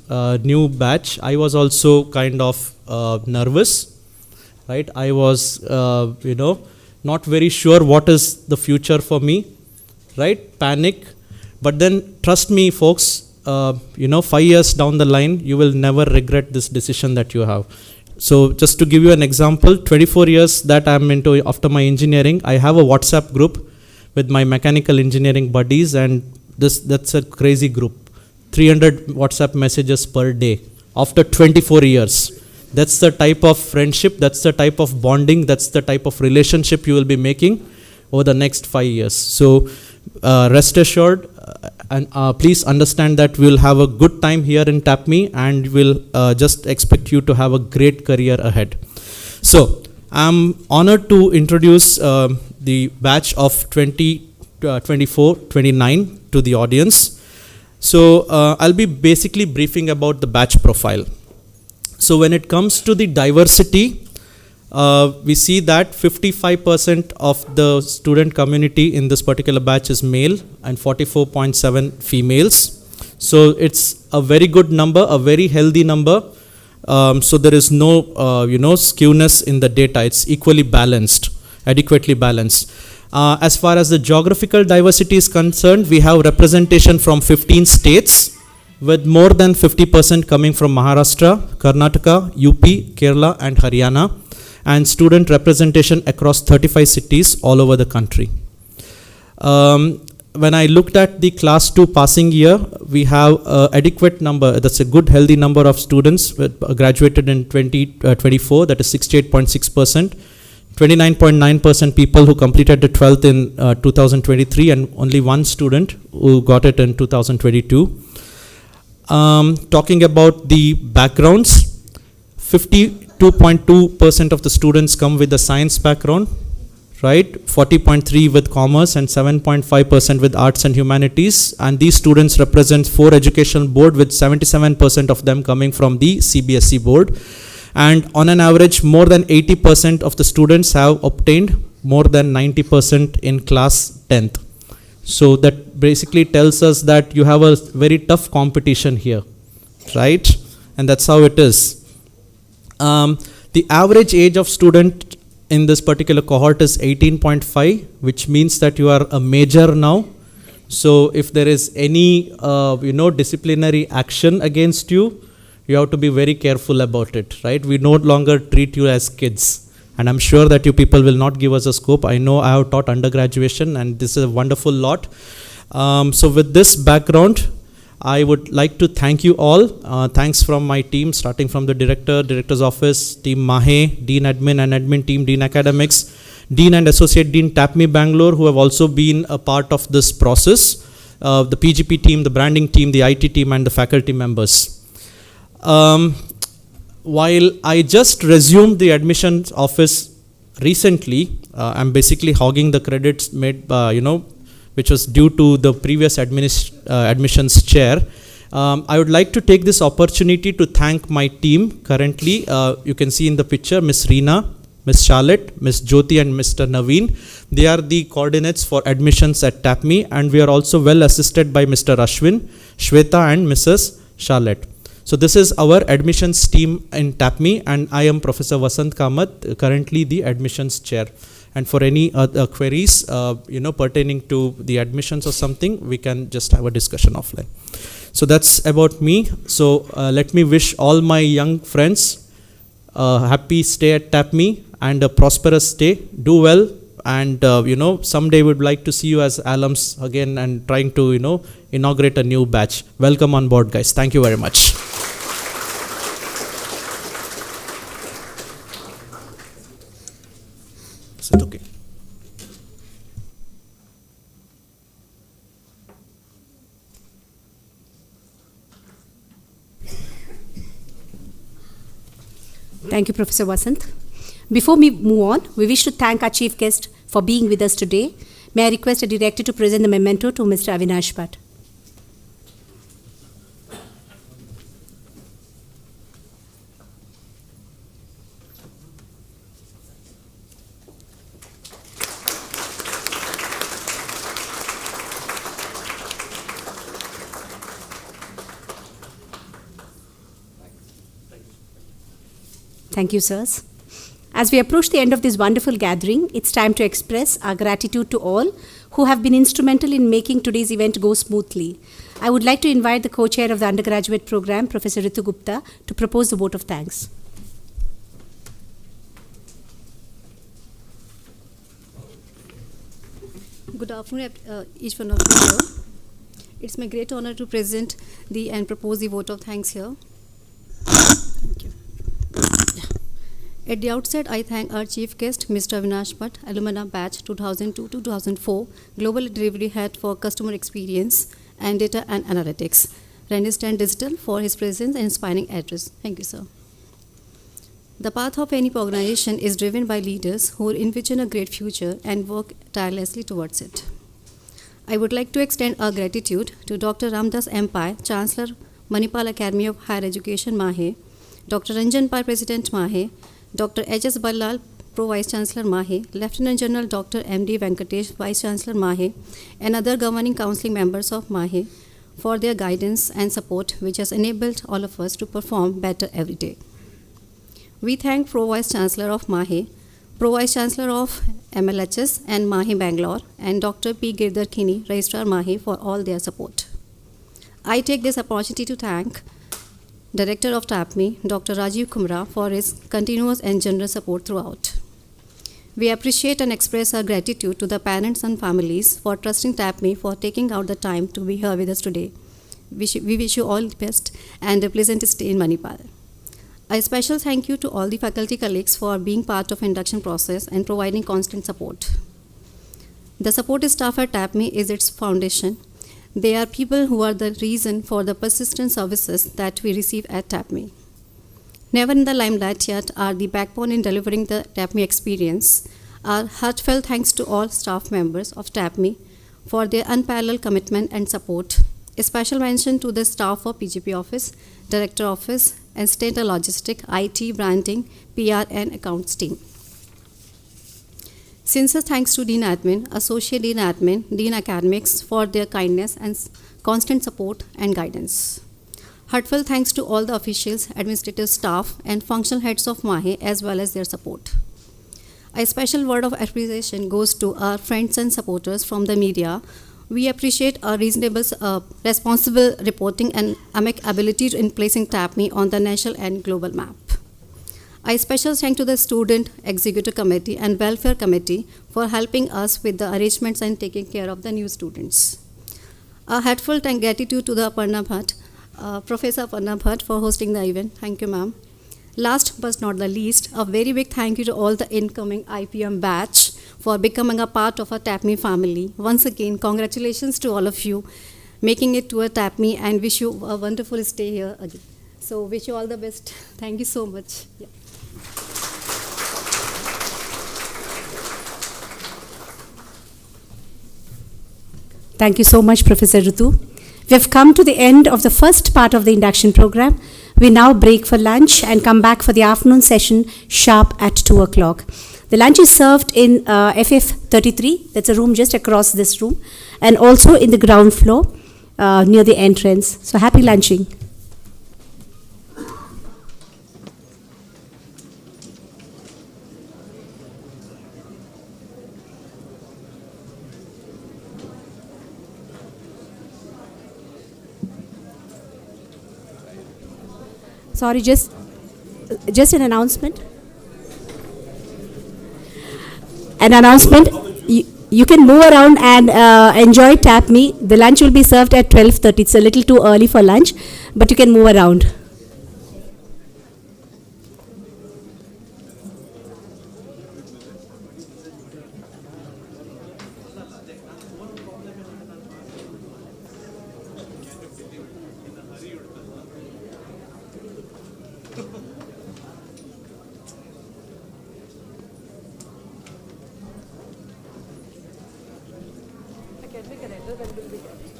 S10: new batch, I was also kind of nervous. Right, I was, not very sure what is the future for me, right? Panic, but then trust me, folks. 5 years down the line, you will never regret this decision that you have. So, just to give you an example, 24 years that I'm into after my engineering, I have a WhatsApp group with my mechanical engineering buddies, and that's a crazy group. 300 WhatsApp messages per day after 24 years. That's the type of friendship, that's the type of bonding, that's the type of relationship you will be making over the next 5 years. So rest assured, and please understand that we will have a good time here in TAPMI, and we'll just expect you to have a great career ahead. So I'm honored to introduce the batch of 2024-29 to the audience. So I'll be basically briefing about the batch profile. So when it comes to the diversity, we see that 55% of the student community in this particular batch is male and 44.7 females. So it's a very good number, a very healthy number. So there is no, skewness in the data. It's equally balanced, adequately balanced. As far as the geographical diversity is concerned, we have representation from 15 states, with more than 50% coming from Maharashtra, Karnataka, UP, Kerala and Haryana, and student representation across 35 cities all over the country. When I looked at the class 2 passing year, we have adequate number, that's a good healthy number of students graduated in 2024, that is 68.6%. 29.9% people who completed the 12th in 2023, and only one student who got it in 2022. Talking about the backgrounds, 52.2% of the students come with a science background, right? 40.3% with commerce and 7.5% with arts and humanities. And these students represent 4 education board, with 77% of them coming from the CBSE board. And on an average, more than 80% of the students have obtained more than 90% in class 10th. So that basically tells us that you have a very tough competition here, right? And that's how it is. The average age of student in this particular cohort is 18.5, which means that you are a major now. So if there is any, disciplinary action against you, you have to be very careful about it, right? We no longer treat you as kids, And I'm sure that you people will not give us a scope. I know I have taught undergraduation, and this is a wonderful lot. So with this background, I would like to thank you all. Thanks from my team, starting from the director's office, team Mahe, Dean Admin and Admin team, Dean Academics, Dean and Associate Dean TAPMI Bangalore, who have also been a part of this process, the PGP team, the branding team, the IT team, and the faculty members. While I just resumed the admissions office recently, I'm basically hogging the credits made, which was due to the previous admissions chair. I would like to take this opportunity to thank my team currently. You can see in the picture Miss Reena, Miss Charlotte, Miss Jyoti and Mr. Naveen. They are the coordinates for admissions at TAPMI, and we are also well assisted by Mr. Ashwin, Shweta and Mrs. Charlotte. So this is our admissions team in TAPMI, and I am Professor Vasant Kamath, currently the admissions chair. And for any other queries, pertaining to the admissions or something, we can just have a discussion offline. So that's about me. So let me wish all my young friends a happy stay at TAPMI and a prosperous stay. Do well, and someday we'd like to see you as alums again and trying to inaugurate a new batch. Welcome on board, guys. Thank you very much. Is it okay?
S1: Thank you, Professor Vasant. Before we move on, we wish to thank our chief guest for being with us today. May I request the director to present the memento to Mr. Avinash Bhatt. Thank you, sirs. As we approach the end of this wonderful gathering, it's time to express our gratitude to all who have been instrumental in making today's event go smoothly. I would like to invite the co-chair of the undergraduate program, Professor Ritu Gupta, to propose the vote of thanks.
S11: Good afternoon, each one of you here. It's my great honor to present and propose the vote of thanks here. Thank you. At the outset, I thank our chief guest, Mr. Avinash Bhatt, Alumina Batch 2002-2004, Global Delivery Head for Customer Experience and Data and Analytics, Randistan Digital, for his presence and inspiring address. Thank you, sir. The path of any organization is driven by leaders who envision a great future and work tirelessly towards it. I would like to extend our gratitude to Dr. Ramdas M. Pai, Chancellor, Manipal Academy of Higher Education, Mahe, Dr. Ranjan Pai, President, Mahe, Dr. H.S. Ballal, Pro Vice Chancellor, Mahe, Lieutenant General Dr. M.D. Venkatesh, Vice Chancellor, Mahe, and other governing council members of Mahe for their guidance and support, which has enabled all of us to perform better every day. We thank Pro Vice Chancellor of Mahe, Pro Vice Chancellor of MLHS and Mahe Bangalore, and Dr. P. Girdhar Kini, Registrar Mahe, for all their support. I take this opportunity to thank Director of TAPMI, Dr. Rajiv Kumra, for his continuous and generous support throughout. We appreciate and express our gratitude to the parents and families for trusting TAPMI for taking out the time to be here with us today. We wish you all the best and a pleasant stay in Manipal. A special thank you to all the faculty colleagues for being part of induction process and providing constant support. The support staff at TAPMI is its foundation. They are people who are the reason for the persistent services that we receive at TAPMI. Never in the limelight yet are the backbone in delivering the TAPMI experience. Our heartfelt thanks to all staff members of TAPMI for their unparalleled commitment and support. A special mention to the staff of PGP office, Director office, and State Logistic, IT, Branding, PR, and Accounts team. Sincere thanks to Dean Admin, Associate Dean Admin, Dean Academics for their kindness and constant support and guidance. Heartfelt thanks to all the officials, administrative staff, and functional heads of Mahe as well as their support. A special word of appreciation goes to our friends and supporters from the media. We appreciate our reasonable, responsible reporting and ability in placing TAPMI on the national and global map. A special thanks to the Student Executive Committee and Welfare Committee for helping us with the arrangements and taking care of the new students. A heartfelt gratitude to the Aparna Bhatt, Professor Aparna Bhatt, for hosting the event. Thank you, ma'am. Last but not the least, a very big thank you to all the incoming IPM batch for becoming a part of our TAPMI family. Once again, congratulations to all of you making it to a TAPMI, and wish you a wonderful stay here again. So wish you all the best. Thank you so much. Yeah.
S1: Thank you so much, Professor Ritu. We have come to the end of the first part of the induction program. We now break for lunch and come back for the afternoon session sharp at 2 o'clock. The lunch is served in FF 33, that's a room just across this room, and also in the ground floor near the entrance. So happy lunching. Sorry, just an announcement. An announcement. You can move around and enjoy TAPMI. The lunch will be served at 12:30. It's a little too early for lunch, but you can move around.
S12: Can we connect? When will we get?